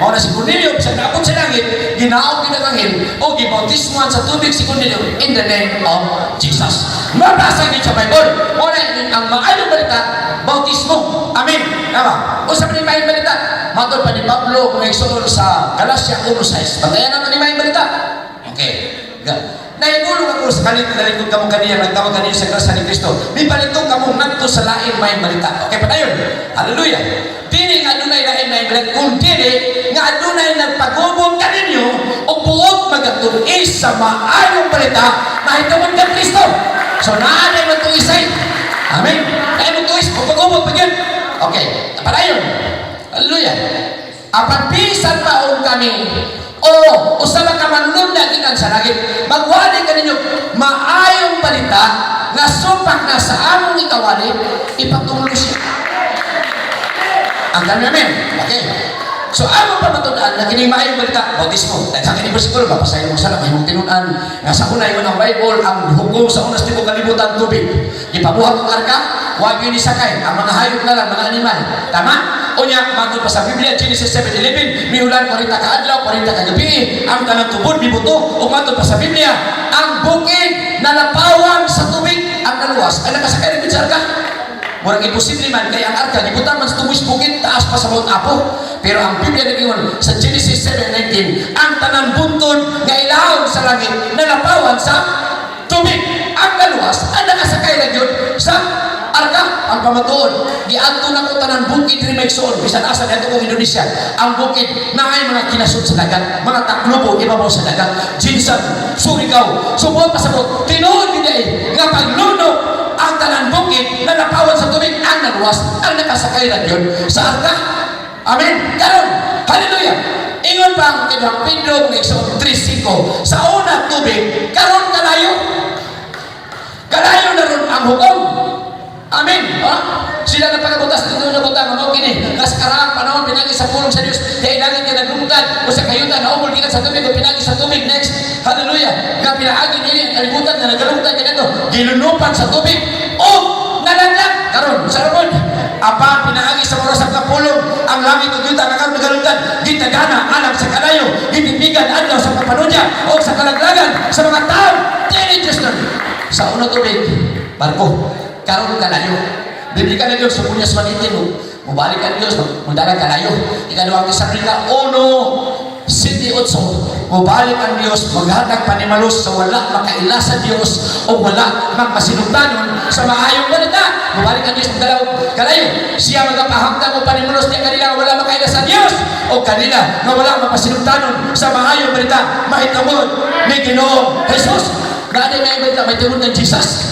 [SPEAKER 3] Mauna si Cornelio, sa dapat sa langit, ginaog ginagangin, o gibautismohan sa tubig si Cornelio in the name of Jesus. Mabasa niyo sa Bible. Mauna ang maayong balita, bautismo. Amen. Tama. O sa maayong balita, matol pa ni Pablo, kung nagsuol sa Galatia 1:6. Batayan naman ni maayong balita. Okay. Naigulong ako sa kalit na likod kamo kaniya, nagtawag kaniya sa grasya ni Kristo. May balitong kamo nagto sa lain may balita. Okay pa tayo? Hallelujah. Dili nga adunay lain may balita. Kung dili, nga adunay nagpagubog kaninyo o buot magatulis sa maayong balita na hitawag ka Kristo. So naanay mo ito isay. Amen. Kaya mo ito is, pagpagubog pa yun. Okay. Pa tayo? Hallelujah. Apan bisan taon kami, usama ka manlunda gikan sa langit. Magwali ka ninyo maayong balita nga supak na sa among ikawali ipatunglo siya. Ang kami namin. Okay. So among pamatudan na kining maayong balita, bautismo. Dahil sa kining bersikulo, bapasahin mo sana mahimong tinunan nga sa unay mo ng Bible, ang hukom sa unas tibo kalibutan tubig. Ipabuhat ng arka, huwag yun isakay. Ang mga hayop na lang, mga animal. Tama? O niya, matod pa sa Biblia, Genesis 7:11, may ulan 40 kaadlaw, 40 kagabi, ang tanang tubod, may buto. O matod pa sa Biblia, ang bukid na napawan sa tubig, ang naluwas, ay nakasakay rin sa arka. Murang imposible man, kaya ang arka, gibutan man sa tubig bukid, taas pa sa Mount Apo. Pero ang Biblia nag-ingon sa Genesis 7:19, ang tanang buntod nga ilahon sa langit na napawan sa tubig, ang naluwas, ay nakasakay lang yun sa arka. Ang pamatuon, giadto na ko tanan bukid rin may soon, bisan asa dito kong Indonesia, ang bukid na ay mga kinasod sa dagat, mga taklubo, ibabaw sa dagat, Jinsan, Surigao, subot pasabot, tinuod gid nga pagluno ang tanan bukid na napawan sa tubig, ang naluwas, ang nakasakay lang yun sa arka. Amen. Karon, hallelujah. Ingon pa ang kanyang Pedro Nexon 3:5, sa una tubig, karon kalayo. Kalayo na ron ang hukom. Amen. Ha? Sila na pagabutas dito na butang mo kini. Kas karang panahon pinagi sa pulong sa Dios. Kay langit ka naglumugad o sa kayutan na umol gikan sa tubig o pinagi sa tubig next. Hallelujah. Nga pinaagi nini ang kalibutan na nagalumugad kinato. Gilunupan sa tubig o nalandak karon sa ramon. Apa pinaagi sa oras sa pulong ang langit ug yuta nagalumugad gitagana anak sa kalayo gitibigan adlaw sa kapanudya o sa kalaglagan sa mga tao. Dili Dios sa una tubig barko karon kalayo. Bibigyan na Diyos sa punyas manitin mo. Mubalik ang Diyos, mundalang kalayo. Ikaduhang Tesalónica 1:7-8. Mubalik ang Diyos, maghatag panimalos sa wala makaila sa Diyos o wala magmasinugtanon sa maayong balita. Mubalik ang Diyos, magdalaw kalayo. Siya magpahamtang o panimalos niya kanila wala makaila sa Diyos o kanila na wala magmasinugtanon sa maayong balita. Mahitamod ni Ginoong Jesus. Gano'n may balita, may tungkol ng Jesus.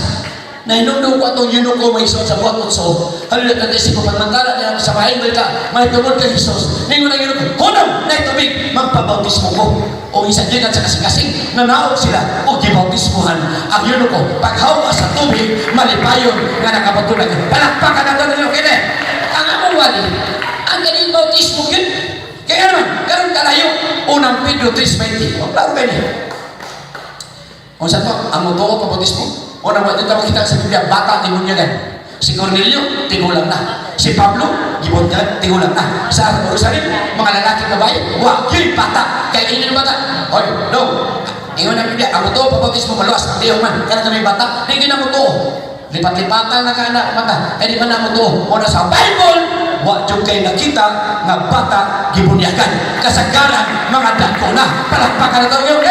[SPEAKER 3] Na inundong ko atong yunong ko may isot sa buhat utso. Halilat ang isip ko pagmantala niya sa maayong balita, may tumod kay Jesus. Ningon ang yunong ko, kunong na itubig, magpabautismo ko. O isang gigan sa kasing-kasing, nanaog sila o gibautismuhan. Ang yunong ko, paghawa sa tubig, malipayon nga nakapatulag. Palakpakan na doon ninyo, kaya ang among wali, ang galing bautismo yun. Kaya naman, karoon kalayo, unang Pedro 3:20. O klaro kayo niya. Kung saan to, ang mutuo pabautismo. O naman dito makita sa Biblia, bata tingunyagan. Si Cornelio, tigulang na. Si Pablo, gibunyagan, tigulang na. Sa Jerusalem, mga lalaki na bayan, wag yun, bata. Kaya ini ng bata. Oy, no. Ingon ang Biblia, ang mutuo pabautismo maluwas. Ang diyo man, kaya may bata, hindi na mutuo. Lipat-lipatan na ka na mata. Eh di man na mutuo. O na sa Bible, wag yung kayo nakita nga bata gibunyagan. Kasagaran, mga dako na. Palakpakan na ito yun.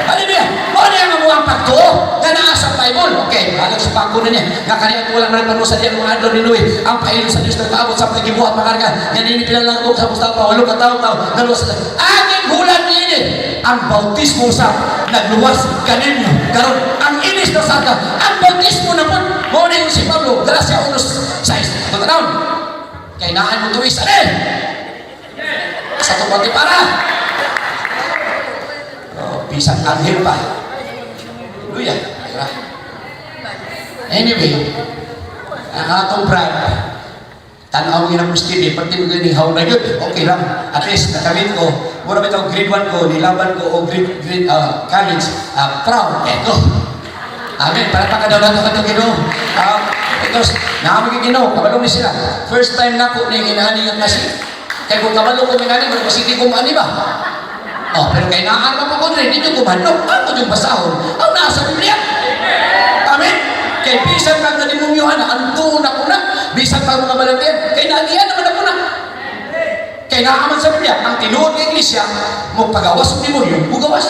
[SPEAKER 3] Hallelujah. O niya nga mo ang pagtuo na naasa Bible. Okay, halang sa pagko na niya. Nga kanina ko walang naman sa diyan mga adlaw ni Noe. Ang pailo sa Diyos na taabot sa pagkibuhat makarga. Yan ini pinalang sa Mustafa. Walo ka tao-tao. Naluwas sa aking hulan niya. Ang bautismo sa nagluwas kaninyo. Karon ang inis na saka. Ang bautismo naman. Muna yung si Pablo. Gracia unos 6. Pagkanaon. Kainaan mo tuwis. Alin? Sa tumpati para. Bisang anghel pa. Luya. Anyway, ang atong brad, tanaw ng inang Christine, pati mo ganing haw na yun, okay lang. At least, nakamit ko, mura ba itong grade 1 ko, nilaban ko, o grade college, proud, eto. Amen, para pakadaw na ito Ginoo. Ito, nakamagiginaw, kabalong ni sila. First time na ko na yung inani yung kasi. Kaya kung kabalong ko minani, wala ko sige kumani ba? Pero kaya naan pa po ko rin, hindi nyo kumanok. Ano yung basahon? Ang nasa Biblia. Amen. Kaya bisan kang nalimunyuhan, anto na ko na. Bisan kang mga malatian, kaya nagiyan naman ako na. Kaya nakaman sa Biblia, ang tinuod ng Iglesia, magpagawas ng demonyo, bugawas.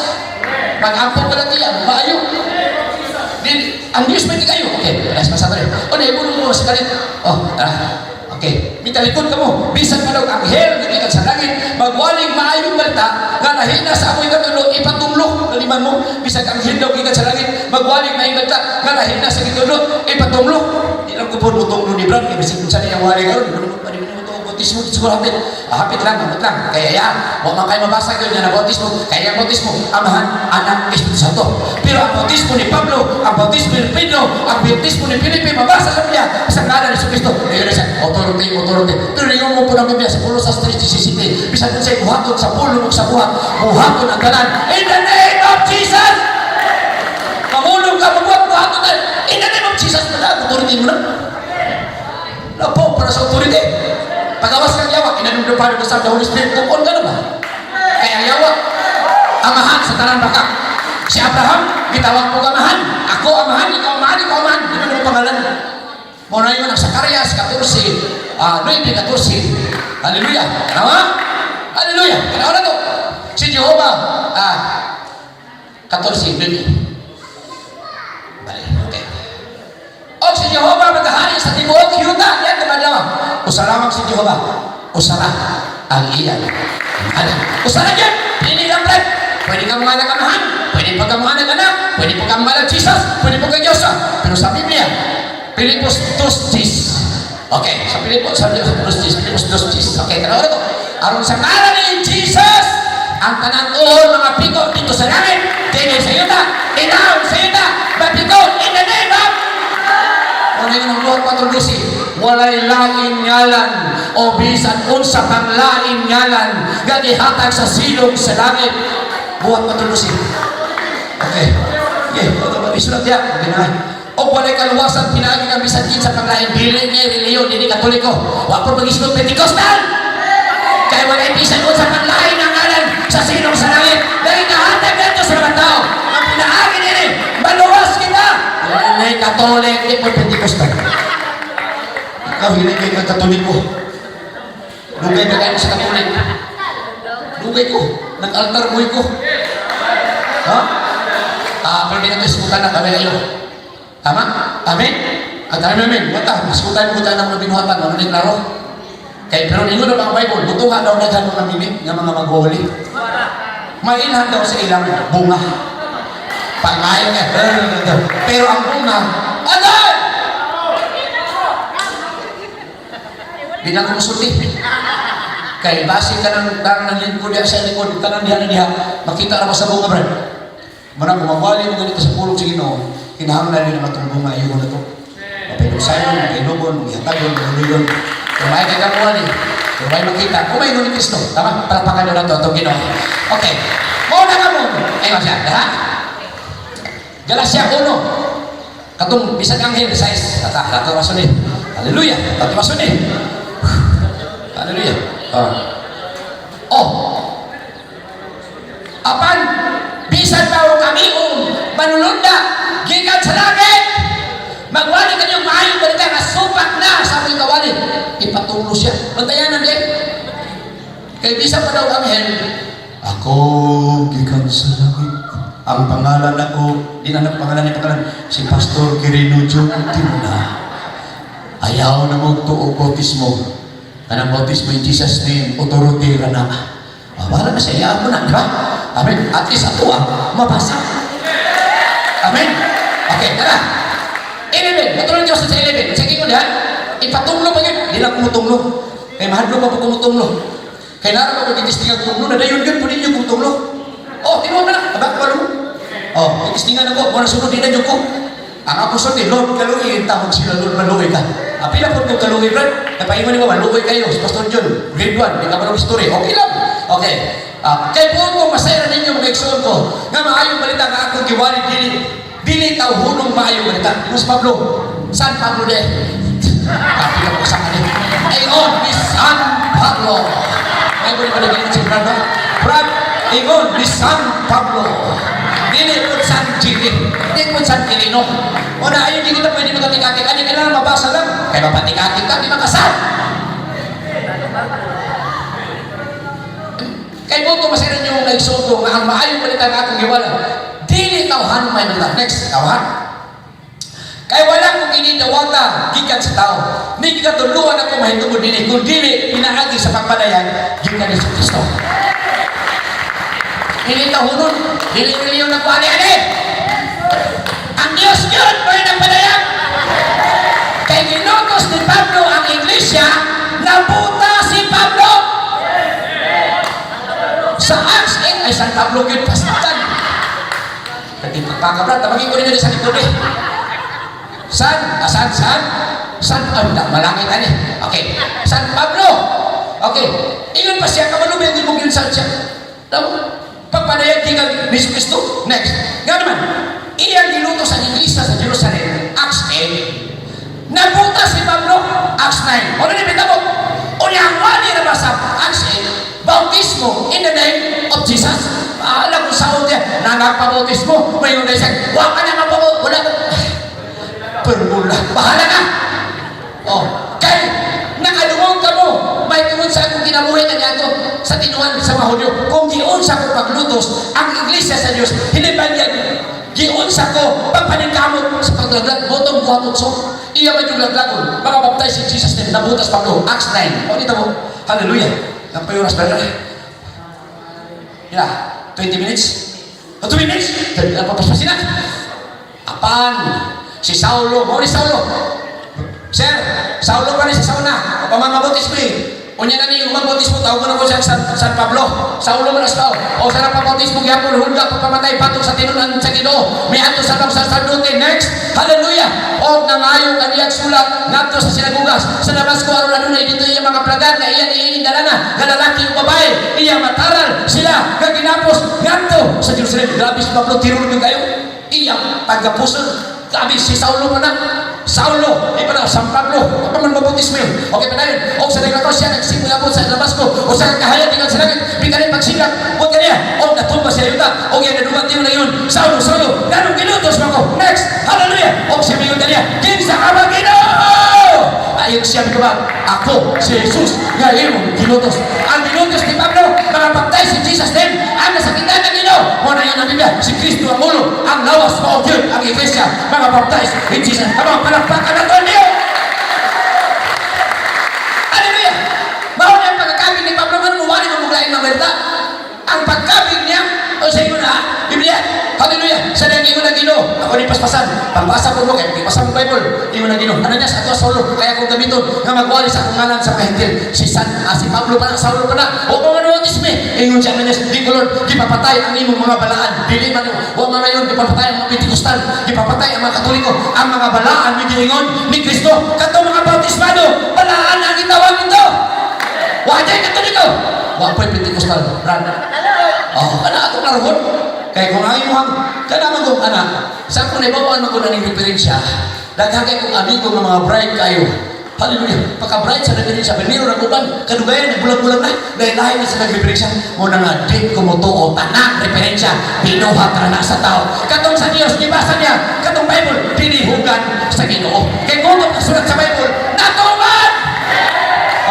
[SPEAKER 3] Pag-ampon malatian, maayo. Ang Diyos may di kayo. Okay, alas masato rin. O, naibulong mo sa kalit. Tara. Okay, mitalikod ka mo. Bisan pa daw ang anghel, nagikan sa langit, magwaling maayong balita, nga nahina sa amoy katulog, ipatulog, naliman mo. Bisan ang anghel daw gikan sa langit, magwaling maayong balita, nga nahina sa kitulog, ipatulog. Di lang ko po mutulog ni Brad, kaya bisan kung saan yung wali ka ron, bautismo siguro hapit lang. Kaya yan, huwag man kayo mabasa yun na bautismo. Kaya ang bautismo, Amahan, Anak, Espiritu Santo. Pero ang bautismo ni Pablo, ang bautismo ni Pedro, ang bautismo ni Felipe, mabasa sa Biblia, sa ngalan ni Jesucristo. Ngayon na siya, authority. Pero yung mo po ng Biblia, sa pulo sa 3:17, bisan kung sa'yo buhaton sa pulo sa buhat, buhaton ang tanan. In the name of Jesus! Mamulong ka, buhaton tayo. In the name of Jesus, authority mo na. Napo, para sa authority. Pagawas kang yawa, name of the Father, the Son, the Holy Spirit. Tukon ka na ba? Kaya yawa, amahan sa tanan baka. Si Abraham, gitawag ko amahan. Ako amahan, ikaw amahan, ikaw amahan. Di ba naman pangalan? Muna yun ang Zacarias 14, 9:14. Hallelujah. Tama? Hallelujah. Kaya na to. Si Jehovah, 14, 9. Balik, okay. O si Jehovah magahari sa tibuok yuta. Yan naman lang. Usaramang si Jehovah. Usara ang iyan. Ano? Usara yan. Hindi lang lang. Pwede kang mga nagamahan. Pwede pa kang mga naganak. Pwede pa kang mga Jesus. Pwede pa kang Diyos. Pero sa Biblia, Pilipos 2:10. Okay, sa Pilipos 2:10. Okay, tanaw na to. Aron sa ngalan ni Jesus, ang tanan uhon mga piko dito sa langit, dili sa yuta, inaon sa yuta, mapiko in the name of Ano yun ang Lord Patulusi? Walay laing ngalan o bisan unsa pang laing ngalan gagihatag sa silong sa langit. Buhat Patulusi. Okay. Okay. Isulat niya. O walay kaluwasan pinaagi ng bisan sa panglaing dili niya reliyon, dili katoliko. Wapor mag-isulot Pentecostal. Kaya walay bisan unsa pang laing ang ngalan sa silong sa langit. Dahil kahatag dito sa mga tao. Ang pinaagi nila, maluwas kita. Walay katolik, di po Pentecostal. Ikaw, hindi kayo katoliko. Dugay na kayo sa katolik. Dugay ko. Nag-altar boy ko. Ha? Pero hindi natin iskutan na kami kayo. Tama? Amen? At amen. Mata, iskutan ko tayo ng mga binuhatan. Ano din laro? Kaya pero ninyo na mga Bible, butuhan daw na dyan mga minik ng mga mag-uuli. Mainhan daw sa ilang bunga. Pangayon nga. Pero ang bunga, agad! Di na kumusulti. Kaya base ka ng lingkod diya sa likod, tanang diya na diya, makita na ba sa bunga, brad? Marang kumawali mo ganito sa pulong sa Ginoo, kinahanglan din naman itong bunga, iyo na ito. Mapainusayon, mapainugon, magihatagon, maguloyon. Kung may kagamuhan kung may makita, kung may ngunit Kristo, tama? Palapakan nyo na ito, itong Ginoo. Okay. Muna ka mo. Ayun siya, ha? Galasya 1. Katong bisag anghel size. Tato masunod. Hallelujah. Tato masunod. Hallelujah. Apan bisan pa kami manulunda gikan sa langit. Magwali kanyang maayong balita nga supak na sa aming kawali. Ipatulo siya. Bantayanan din. Kaya bisan pa daw anghel, ako gikan sa langit. Ang pangalan ako, di na pangalan ni pangalan, si Pastor Quirino Timuna. Ayaw na mo ito o bautismo. Kanang bautismo in Jesus' name, authority ka na. Wala na siya, ayaw mo na, di ba? Amen. At least ito mabasa. Amen. Okay, tara. 11. Matulog Diyos sa 11. Sige ko diyan. Ipatunglo pa yun. Hindi lang kumutunglo. Kaya mahadlo pa po kumutunglo. Kaya naroon ako titistingan kumutunglo. Nadayon yun po ninyo kumutunglo. Tinuwa na lang. Abak ko alam. Titistingan ako. Muna sunod din na nyo ko. Ang apostol ni Lord Kaluwi. Tawag sila Lord Maluwi ka. Pila po kong Kaluwi, Brad. Napaingon niyo ba? Maluwi kayo. Si Pastor John. Grade 1. May kamarong story. Okay lang. Okay. Kaya po kung masaya ninyo mga ekson ko. Nga maayong balita nga akong giwalid dili tao hunong maayong balita. Mas Pablo. San Pablo de? Kapit ako sa kanil. Ayon ni San Pablo. Ay ko ni paligin si Brad. Brad, ayon ni San Pablo. Dili po San Gili. Dili po San Quirino. O na ayun, di kita pwede magkatik-atik. Ano kailangan mabasa lang? Kaya mapatik-atik ka, di makasal. Kaya po kung masaya nyo mga igsoto nga ang maayong balita na akong iwala, dili tawhan may nila. Next, tawhan. Kaya wala kong inidawata gikan sa tao. Hindi katuluan ako mahitungod din. Kung dili, pinaagi sa pagpadayan, gikan ni sa Kristo. Dili tahunon, dili milyon na po ani-ani. Ang Diyos yun, may nagpadayan. Kaya ginutos ni Pablo ang iglesia, nabuta si Pablo. Sa Acts 8 ay San Pablo yun pastitan. Kasi pagpagablat, tabagin ko rin yun sa likod eh. San malangit ani. Okay. San Pablo. Okay. Ingon pa siya, kamalubin din mo yun sa siya. Pagpadayan tinggal ni Kristo. Next. Nga naman, iyang niluto sa iglesia sa Jerusalem, Acts 8. Nabuta si Pablo, Acts 9. O na nibita mo, o niyang wali na ba sa bautismo in the name of Jesus. Alam ko sa niya, nagpabautismo, may unay siya, huwag ka na mapabautismo, wala ko. Permula, bahala ka. Oh, kay nakadungog ka mo, may tungod sa akong kinabuhi na niya sa tinuan sa mahulyo. Kung giun sa akong paglutos, ang iglesia sa Diyos, hinibagyan, giun sa ko, pagpaningkamot sa paglaglag, botong buhatot so, iya man yung laglagon, mga baptize in Jesus name, nabutas Pablo, Acts 9. O, dito mo, hallelujah. Nampayuras ba na? Yeah, 20 minutes? O, 2 minutes? Napapaspasin na. Apan, si Saulo, mo ni Saulo. Sir, Saulo pa rin sa sauna. O pamamabutis mo eh. Unya na niyo mabutis mo, tawag mo na ko sa San Pablo. Saulo mo na sa tao. O sa napabutis mo, gihapon, hulga, pagpamatay, patong sa tinunan sa Ginoo. May ato sa lang sa sadutin. Next, hallelujah. O nangayo kaniyag sulat, nato sa sinagugas. Sa Damasco, aron ano na dito iya mga plagan na iya iindalana, na lalaki o babae, iya mataral sila, kaginapos, nato sa Jerusalem. Grabe si Pablo, tirulog yung kayo. Iya, tagapuson. Sabi si Saulo mo na, Saulo, iba na, San Pablo, o pa man mabutis mo yun. Okay pa na yun. O sa naglato siya, nagsimula po sa Damasco, o sa kahayat, tingnan sa langit, bigyan pagsigat, o kanya, o natumba siya yuta, o yan, nadumantin mo na yun, Saulo, Saulo, ganong ginutos mo ko. Next, hallelujah, o siya may yuta niya, kinsa ka ba Ginoo? Ayun siya may kabag, ako, si Jesus, ngayon mo, ginutos. Ang ginutos ni Pablo, mga baptize in Jesus name, ang nasakitan ng Ginoo, o na yun ang Biblia, si Kristo ang ulo, ang lawas mo, Diyo, ang iglesia, mga baptize in Jesus. Habang palakpakan na doon niyo. Hallelujah. Bawa niya ang pagkakabig ni Pablo, man muwari mamuglain ng berta. Ang pagkabig niya, o sa inyo na, Biblia, hallelujah, sa nang inyo na Ginoo. Ako ni paspasan, pampasa po mo, kaya pasa mo Bible, inyo na Ginoo. Ano niya sa ato Saulo, kaya kong gamiton, nga magwali sa akong ngalan sa kahintil. Si Pablo pa na, Saulo pa na, o mga nuwatis me, ingon siya na niya, di ko Lord, gipapatay ang imong mga balaan. Dili man o mga ngayon, gipapatay ang mga Pentikostal, gipapatay ang mga Katoliko, ang mga balaan, ni Gingon, ni Kristo, kato mga bautismado, balaan ang itawag nito. Wajay Katoliko, wapoy Pentikostal, brand. Oh, anak atong naroon. Kaya kung ang imuhang, kailangan kong anak, sa kung naibawaan mo ko na ng referensya, daghagay kong amigo ng mga bride kayo. Hallelujah. Pagka-bride sa referensya, pero ng uban, kadugayan, nagbulag-bulag na, dahil lahat na sa nag-referensya, muna nga, di kumutuo, tanak, referensya, binuhat na sa tao. Katong sa Diyos, ibasa niya, katong Bible, pinihugan sa Ginoo. Kaya kung sulat sa Bible, natuman!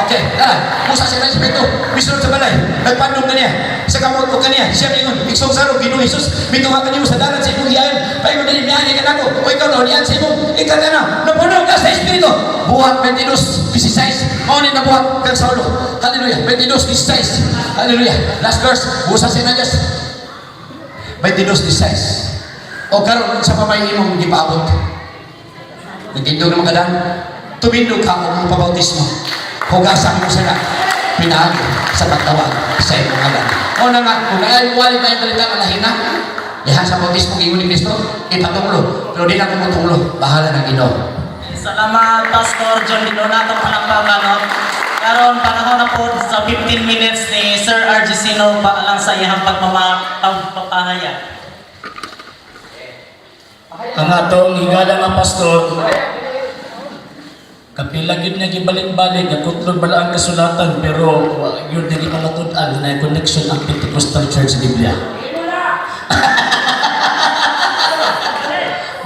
[SPEAKER 3] Okay, tara, musa siya na Espiritu, misunod sa balay, nagpandong ka niya, sa kamot ko ka niya, siya mingon, iksong saro, Ginoo Jesus, mitunga ka niyo sa dalan sa imong iyayan, paingon na niya, ka na ko, o ikaw na, niyan sa imong, ikaw na na, napunog ka sa Espiritu, buhat 22:16, maunin na buhat kang Saulo, hallelujah, 22:16, hallelujah, last verse, musa siya na Diyos, 22:16, o karon sa pamay imong gipaabot, nagtindog na magadan, tumindog ka kung pabautismo, hugasan mo sila, pinago sa pagtawag sa iyong ngalan. O na nga, kung wali tayong balita malahina, diha sa bautismo ng ni Kristo, ipatunglo. Pero di na kumutunglo, bahala ng Ginoo.
[SPEAKER 2] Salamat, Pastor John Dinonato, palakpakan, no? Karon panahon na po sa 15 minutes ni Sir RG Sino para lang sa iyang pagpapahaya.
[SPEAKER 1] Ang atong higala nga pastor, kapilagid na gibalik-balik, nakutlog bala ang kasulatan, pero yun dili malatud-an na connection ang Pentecostal Church sa Biblia.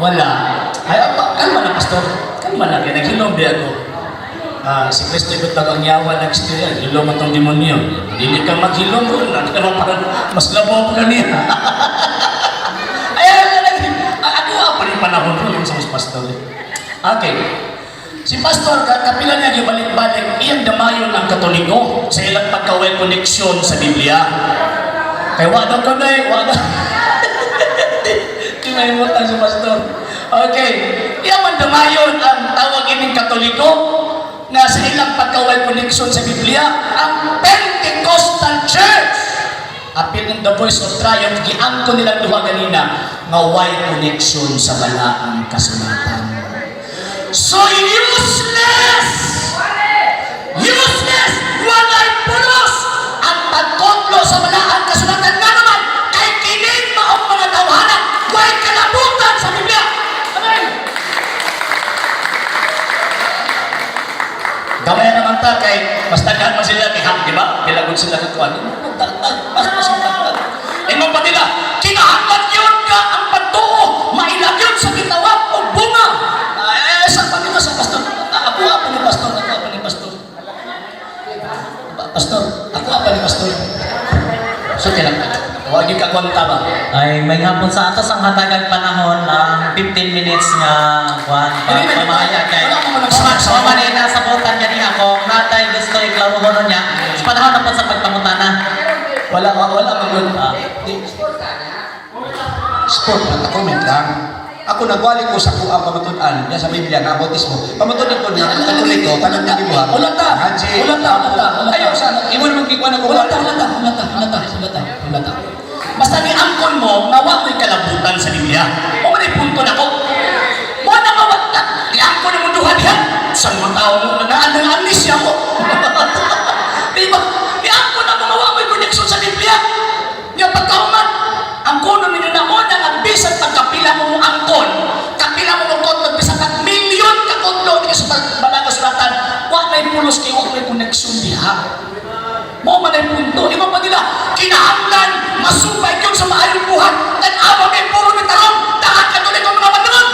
[SPEAKER 1] Wala. Ay, kalma na pastor. Kalma na. Kaya naghilom di ako. Si Kristo ikot ang yawa na eksterior. Hilom atong demonyo. Dili ka maghilom ron. Mas labo pa niya. Ay, ano pa rin panahon ron sa mas pastor. Okay. Si Pastor, kapila niya gibalik-balik, iyang damayon ang Katoliko sa ilang pagkaway koneksyon sa Biblia. Kaya wala ka na eh, wala. Di may mutan si Pastor. Okay, iyang man damayon ang tawagin ng Katoliko na sa ilang pagkaway koneksyon sa Biblia, ang Pentecostal Church. Apil ng The Voice of Triumph, giangko nilang duha ganina, nga way koneksyon sa balaang kasulatan. So useless! Useless! Walay pulos! Ang pagkonglo sa malaang kasulatan nga naman kay kining maong mga tawanan way kalabutan sa Biblia. Amen! Gamay naman ta kay mas daghan man sila kay di ba? Bilagod sila katuan. Pastor, ako apa ni Pastor? So, kailan ka? Huwag yung kakwanta ba?
[SPEAKER 2] Ay may hapon sa atos ang hatagang panahon ng 15 minutes nga kuan pamahayag kay sa manila sa butan gani ako natay gusto iklaruhon niya sa panahon na po sa pagpamutana.
[SPEAKER 1] Wala magod.
[SPEAKER 3] Sport na comment lang. Ako nagwali ko sa kuang pamatunan niya sa Biblia nga bautismo. Pamatunan ko niya Katoliko tanang ni buhat.
[SPEAKER 1] Wala ta.
[SPEAKER 3] Ayaw sana. Imo naman gikuan ako.
[SPEAKER 1] Wala ta. Basta ni angkon mo, nawa mo'y kalabutan sa Biblia. O man punto na ko. Mo na mawag na. Ni angkon na mo duha diha. San mo tao mo na ang amnesia ko. Diba? Ni angkon na mo nawa mo'y koneksyon sa Biblia. Nga pagkauman, angkon na minuna mo na nagbisan pagkapila mo mo angkon. Kapila mo mo kontod, bisan kag milyon ka kontod sa balaga suratan. Wa may pulos kay wa may koneksyon diha. Mo man ay punto, di ba pa nila kinahanglan masubay yun sa maayong buhat at aba may puro ni tarong dahat Katoliko mga banunod.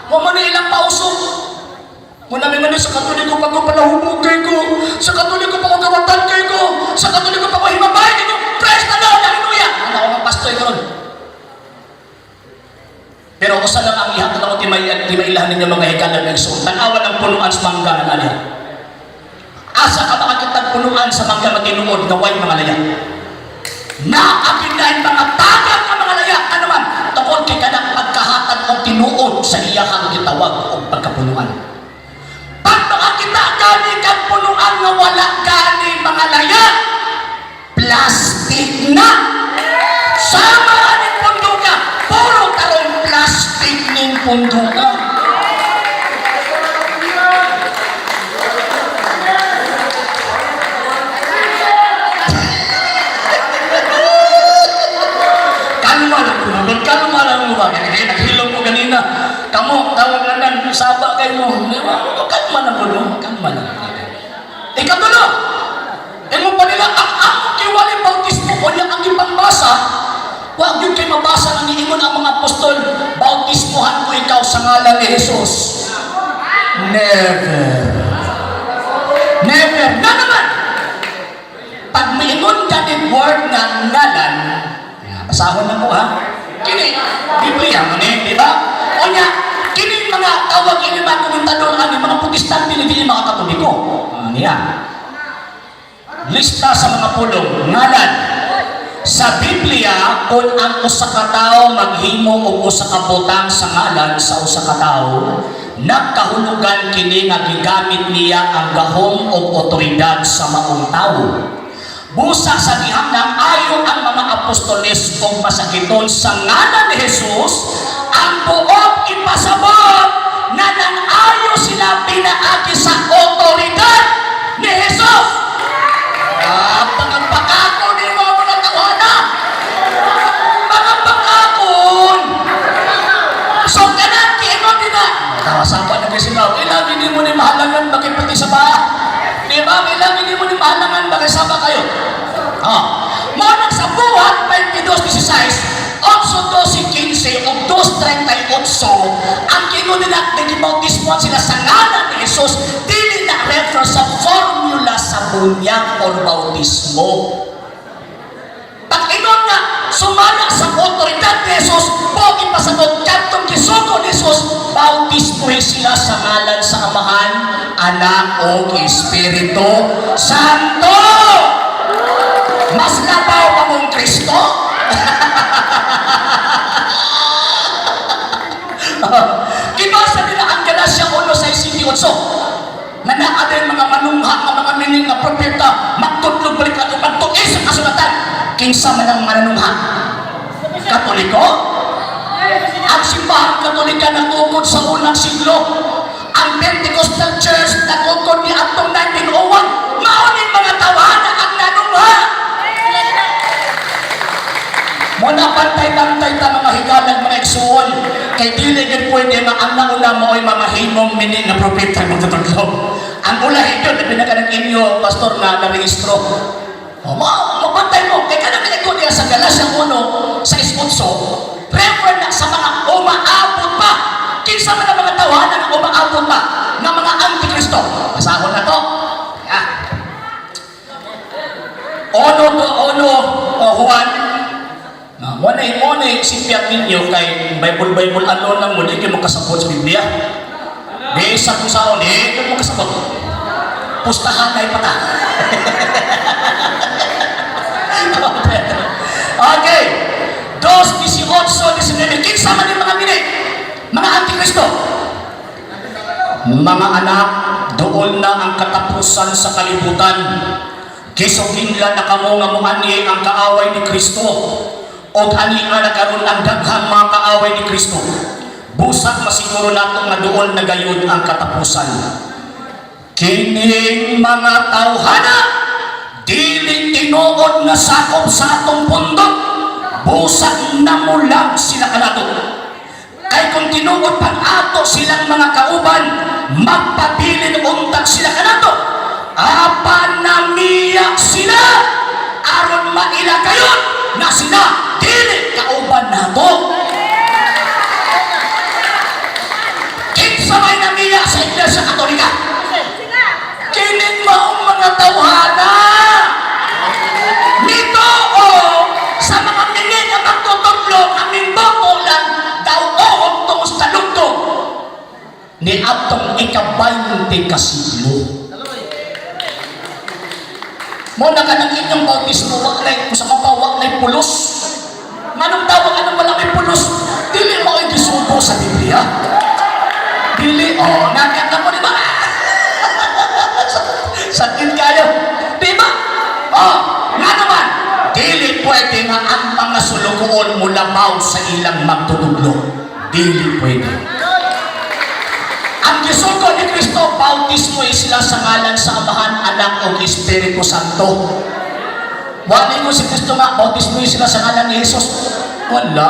[SPEAKER 1] Mo man ilang pausok. Mo na may manin sa Katoliko pa ko palahumugay ko, sa Katoliko pa ko gawatan kay ko, sa Katoliko pa ko himabay ko. Praise the Lord, hallelujah. Ano ako mga pastoy karon. Pero usa lang ang ihatod ako timailahan ninyo mga hikalan ng suot. Tanawan ng punuan sa mangga na nalihan. Asa ka makakitag punuan sa mangga matinuod na way mga layak. Naakinain mga tagak ng mga layak. Ano man? Tungkol kay kanang pagkahatag o tinuod sa iyakang gitawag o pagkapunuan. Pag makakita gani kang punuan na wala gani mga layak, plastic na. Sama aning pundo ka. Puro karong plastic ning pundo ka. Kalma lang mo ba? Kaya naghilong ko kanina. Kamu, tawag lang ng saba kayo mo. Kalma lang mo, no? Kalma lang. Ikatulo, mo pa nila, ang kiwaling bautismo ko niya ang ipangbasa. Huwag yun kayo mabasa ng iingon ang mga apostol. Bautismohan ko ikaw sa ngalan ni Jesus. Never. Never. Na naman. Pag may ingon ka din word ng ngalan, basahon na ko ha. Kini, Biblia mo ni, di ba? O niya, kini mga tawag ini mga komentador ani mga protestante ni dili mga Katoliko. Niya. Lista sa mga pulong ngalan. Sa Biblia, kung ang usa ka tawo maghimo og usa ka butang sa ngalan sa usa ka tawo, nagkahulugan kini nga gigamit niya ang gahom o otoridad sa maong tawo. Busa sa dihanggang ayon ang mga apostoles kung masakiton sa ngalan ni Jesus, ang buong ipasabot na nang-ayo sila pinaagi sa otoridad ni Jesus. Pangagpakakon ni mga tawana. Pangagpakakon. So, kanan, kiingon din na. Tawasapan na kayo sila. Kailangan hindi mo ni mahalangan bakit pati sa baha. Di ba? Kailangan hindi mo ni mahalangan bakit saba kayo. Monang sa buhat 22:16, 8:12:15 o 2:38 ang kinunin at nagibautismuan sila sa ngalan ni Jesus, dili na refer sa formula sa bunyag o bautismo. Pag inon nga sumala sa otoridad ni Jesus, huwag ipasagot kantong gisugo ni Jesus, bautismuhin sila sa ngalan sa Amahan, Anak o Espiritu Santo. Mas labaw pa mong Kristo? Kibasa nila ang Galasya 1:6-8 na naadin mga manungha, mga mining na propeta, magtudlog balik at magtuis sa kasulatan. Kinsa man ang manunungha? Katoliko? Ang simbahang Katolika natugod sa unang siglo. Ang Pentecostal Church natugod ni atong 1901. Maunin mga tawanan ang nanungha. Muna pantay-pantay ta mga higalan, mga igsuon. Kay dili gid pwede nga ang nauna mo ay mga himong mini nga propeta magtutudlo. Ang ulahin yun, na pinagalang inyo, pastor, na narehistro. Mapantay mo, kay kanang pinagkod niya sa Galasya 1:6-8, prefer na sa mga umaabot pa. Kinsa man ang mga tawanan na umaabot pa ng mga antikristo. Pasahon na to. Ono to ono, Juan, na monay sipiat ninyo kay Bible ano lang mo, di kayo makasabot sa Biblia. Di sa kung saan, di kayo makasabot. Pustahan kay pata. Okay. 2:18-19. Kinsa man yung mga mini, mga antikristo. Mga anak, doon na ang katapusan sa kalibutan. Kisugin lang na kamo nga muani ang kaaway ni Kristo. O ani nga nagkaroon ang daghang mga kaaway ni Kristo. Busak masiguro nato nga doon na gayon ang katapusan. Kining mga tawhana, dili tinuod nga sakop sa atong pundok. Busak na mulag sila kanato. Kay kung tinuod pang ato silang mga kauban, magpabilin untag sila kanato. Apa namiyak sila aron maila kayon na sila dili kauban nato. Kinsa may namiyak sa Iglesia Katolika? Kining maong mga tawhana. Nito o sa mga tingin na magtutudlo aming boto lang daw o tungos sa lugtong ni atong ika-20 kasiglo. Mo na ka ng inyong bautismo, wak na kung sa mapawak na pulos. Manong tawag, anong wala may pulos? Dili mo ay gisubo sa Biblia. Dili, nakita mo, di ba? Sakit kayo. Di ba? Nga naman, dili pwede nga ang mga sulugoon mo lamaw sa ilang magtutudlo. Dili pwede. Ang gisugo ni Kristo, bautismo ay sila sa ngalan sa Amahan, Anak o Espiritu Santo. Wala ko si Kristo nga, bautismo ay sila sa ngalan ni Jesus. Wala.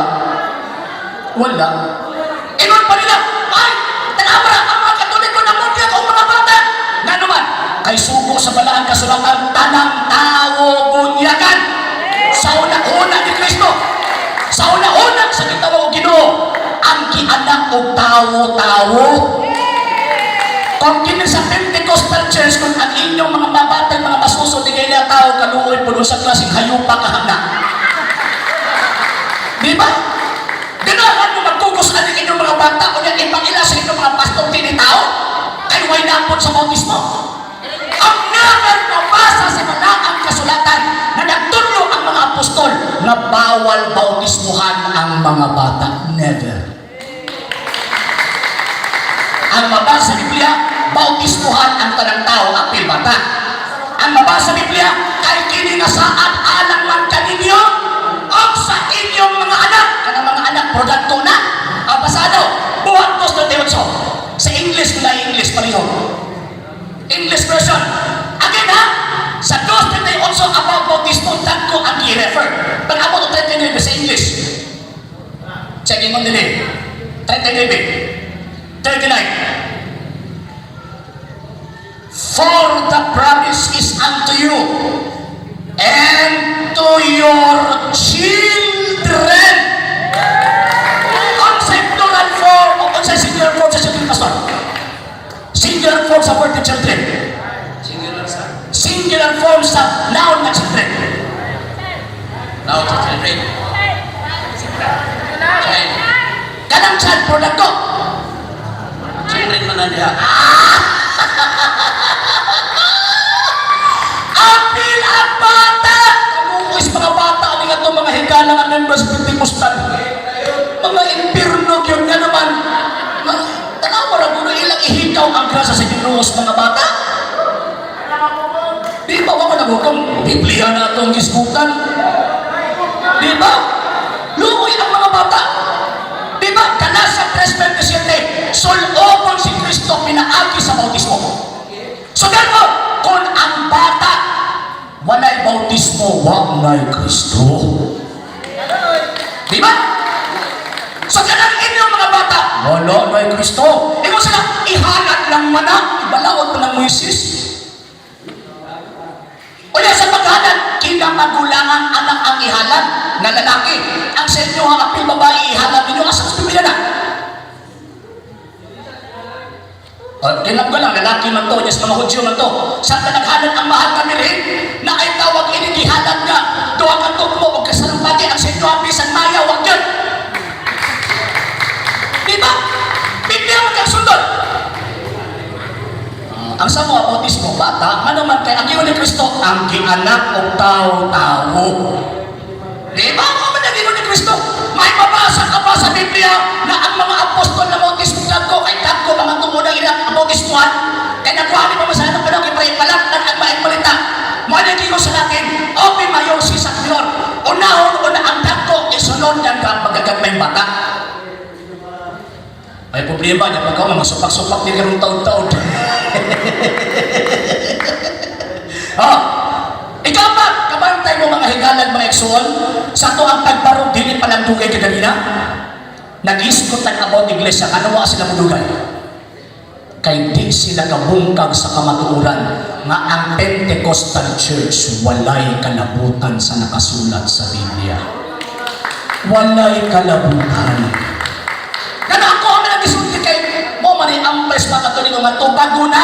[SPEAKER 1] Inon pa nila, ay, tanawara ang mga Katoliko na mundya o mga bata. Nga naman, kay sugo sa balaan kasulatan, tanang tao bunyagan. Sa una-una ni Kristo, sa una-una sa gitawa o Ginoo, ang gianak o tawo-tawo. Kung kini sa Pentecostal Church, kung ang inyong mga babatang mga masuso, di kayo tao, kaluoy po sa klaseng hayupa kahana. Di ba? Ganahan mo magkugos ang inyong mga bata o yan ipangila sa inyong mga pastor tinitao? Kayo ay napon sa bautismo. Ang naman mabasa sa malaang kasulatan na nagtulong ang mga apostol na bawal bautismuhan ang mga bata. Never. Ang mabasa sa Biblia, bautismuhan ang tanang tao, apil bata. Ang mabasa sa Biblia, kay kini nga saan alang man kaninyo o sa inyong mga anak. Kanang mga anak, produkto na. Ang pasado, buhat 2:38. Sa English, kung na English, paliho. English version. Again ha, sa 2:38 about bautismo, ko ang i-refer. Pag-abot o 39 sa English. Checking mo din eh. 39. For the promise is unto you and to your children. Ang sa plural form o ang sa singular form sa children, pastor? Singular form sa word ng children. Singular form sa noun na children.
[SPEAKER 3] Now to celebrate.
[SPEAKER 1] Kanang child product ko.
[SPEAKER 3] Children man na diha.
[SPEAKER 1] Apil ang bata! Kamukuis mga bata, ano nga ito mga higala ng members Pentecostal. Mga impirno yun nga naman. Tanaw mo na kung ilang ihikaw ang grasa sa Diyos mga bata. Di ba wala na kung Biblia na itong giskutan? Di ba? Luoy ang mga bata. Di ba? Kanasa 3:27, solobon si Kristo pinaagi sa bautismo. So gano'n, kung ang bata walay bautismo, walay Kristo. Di ba? So gano'n inyong mga bata, walay Kristo. Ikaw sila, ihalat lang mana, ibalawag mo ng Moises. O yan sa paghalat, kinamagulangan anak ang ihalat na lalaki. Ang sa inyo ang apil babae, ihalat ninyo, asang sa Biblia na. Tinap ko lang, lalaki man to, yes, mga Hudyo man to. Sa tanaghanan ang mahal kami rin, na ay tawag ini gihalat ang sa mga bautismo bata, manuman kay ang Ginoo ni Kristo ang gianak og tawo-tawo. Di ba? Ano man ang Ginoo ni Kristo? May mabasa ka ba sa Biblia na ang mga apostol na bautismo dagko kay dagko mga tumuod ang ilang bautismuhan? Kaya nakuha ni pamasahan ng panong ipray palang ang maing balita. Muna ko sa akin, open mayo si Sakyon. Unahon una ang dagko, isunod yan ka magagagmay bata. May problema niya pagka mga supak-supak din karong taon-taon. Oh, ikaw ba, kabantay mo mga higalan, mga eksuon, sa to ang pagbarog, dili pa lang dugay kadalina? Nag-iskutan about iglesia, ano mo sila mudugay? Kay di sila kabungkag sa kamatuuran nga ang Pentecostal Church walay kalabutan sa nakasulat sa Biblia. Walay kalabutan. Kaya ako ang nag-isulti kay mo man ang pres mga katoliko nga tubago na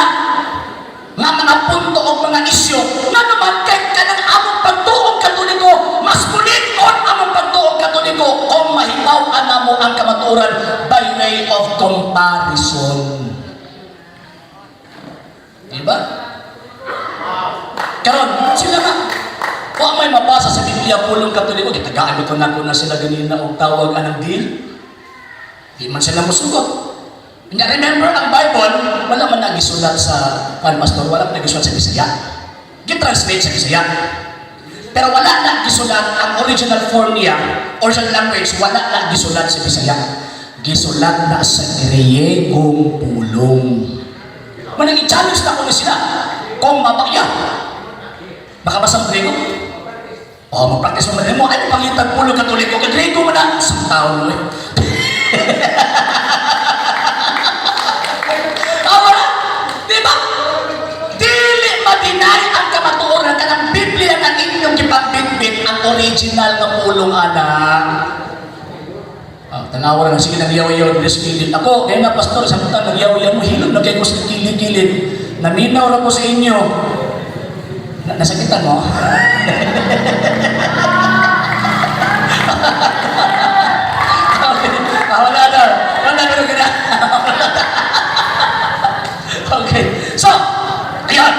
[SPEAKER 1] nga mga punto o mga isyo nga naman kay kanang among pagtuong katoliko mas kuliton among pagtuong katoliko kung mahibaw-an na mo ang kamatuoran by way of comparison. Diba? Karon sila nga kung may mabasa sa Biblia pulong katoliko gitagaan ko na sila ganina og tawag anang deal. Di man sila musugot. Remember, ang Bible, wala man nagisulat sa pastor, wala man nagisulat sa Bisaya. Gitranslate sa Bisaya. Pero wala nagisulat ang original form niya, original language, wala nagisulat sa Bisaya. Gisulat na sa Griegong pulong. Manang i-challenge na ko na sila. Kung mabakya, baka basang Griego? O, mag-practice mo mo, ay pangitag pulong katoliko, kay Griego mo na, isang taon mo eh. Diba? Dili madinay ang kamatuoran ka ng Biblia na inyong ipagbitbit ang original na pulong anak. Tanawa na sige nagyaw-yaw ng kilid. Ako, kaya nga pastor, sa punta nagyaw-yaw mo, hilog na kayo ko sa kilid-kilid. Naminaw na ko sa inyo. Nasakitan mo? Wala na. Okay. So, ayan.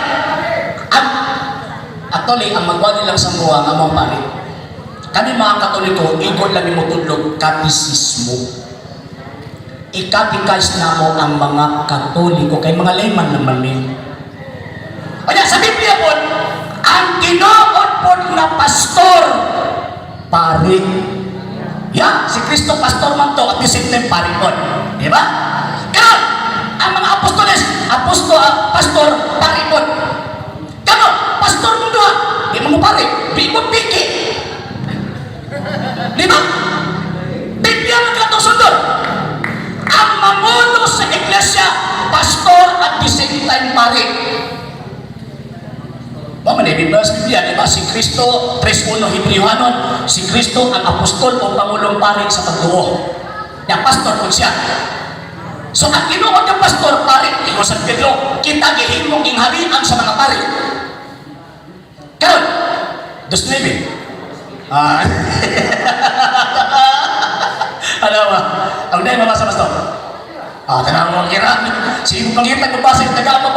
[SPEAKER 1] Actually, ang magwali lang sa mga ang mga pari. Kami mga Katoliko, igol lang yung mutulog, katisismo. Ikatikais na mo ang mga Katoliko, kay mga layman naman min. Kaya sa Biblia po, ang ginoon po na pastor, pari. Yan, si Kristo pastor man to at the same time pari po. Di ba? Kaya, ang mga apostoles, pastor, pari po. Kano, pastor mo doon, di mo pari, di mo piki. Di ba? Biblia ng katusundon. Ang mangulo sa iglesia, pastor at the same time pari. Manibig ba sa Biblia, di ba? Si Kristo, 3:1 Hebrewhanon, si Kristo ang apostol o pangulong pari sa pagtuo. Yung pastor po siya. So, ang inuod ng pastor, pari, ikaw sa Pedro, kita gihimong ingharian sa mga pari. Karon, 2:9. Ano ba? Ang dahil mabasa pastor. Tanaw mo ang kira. Sige mo panghitan, magbasa yung taga mo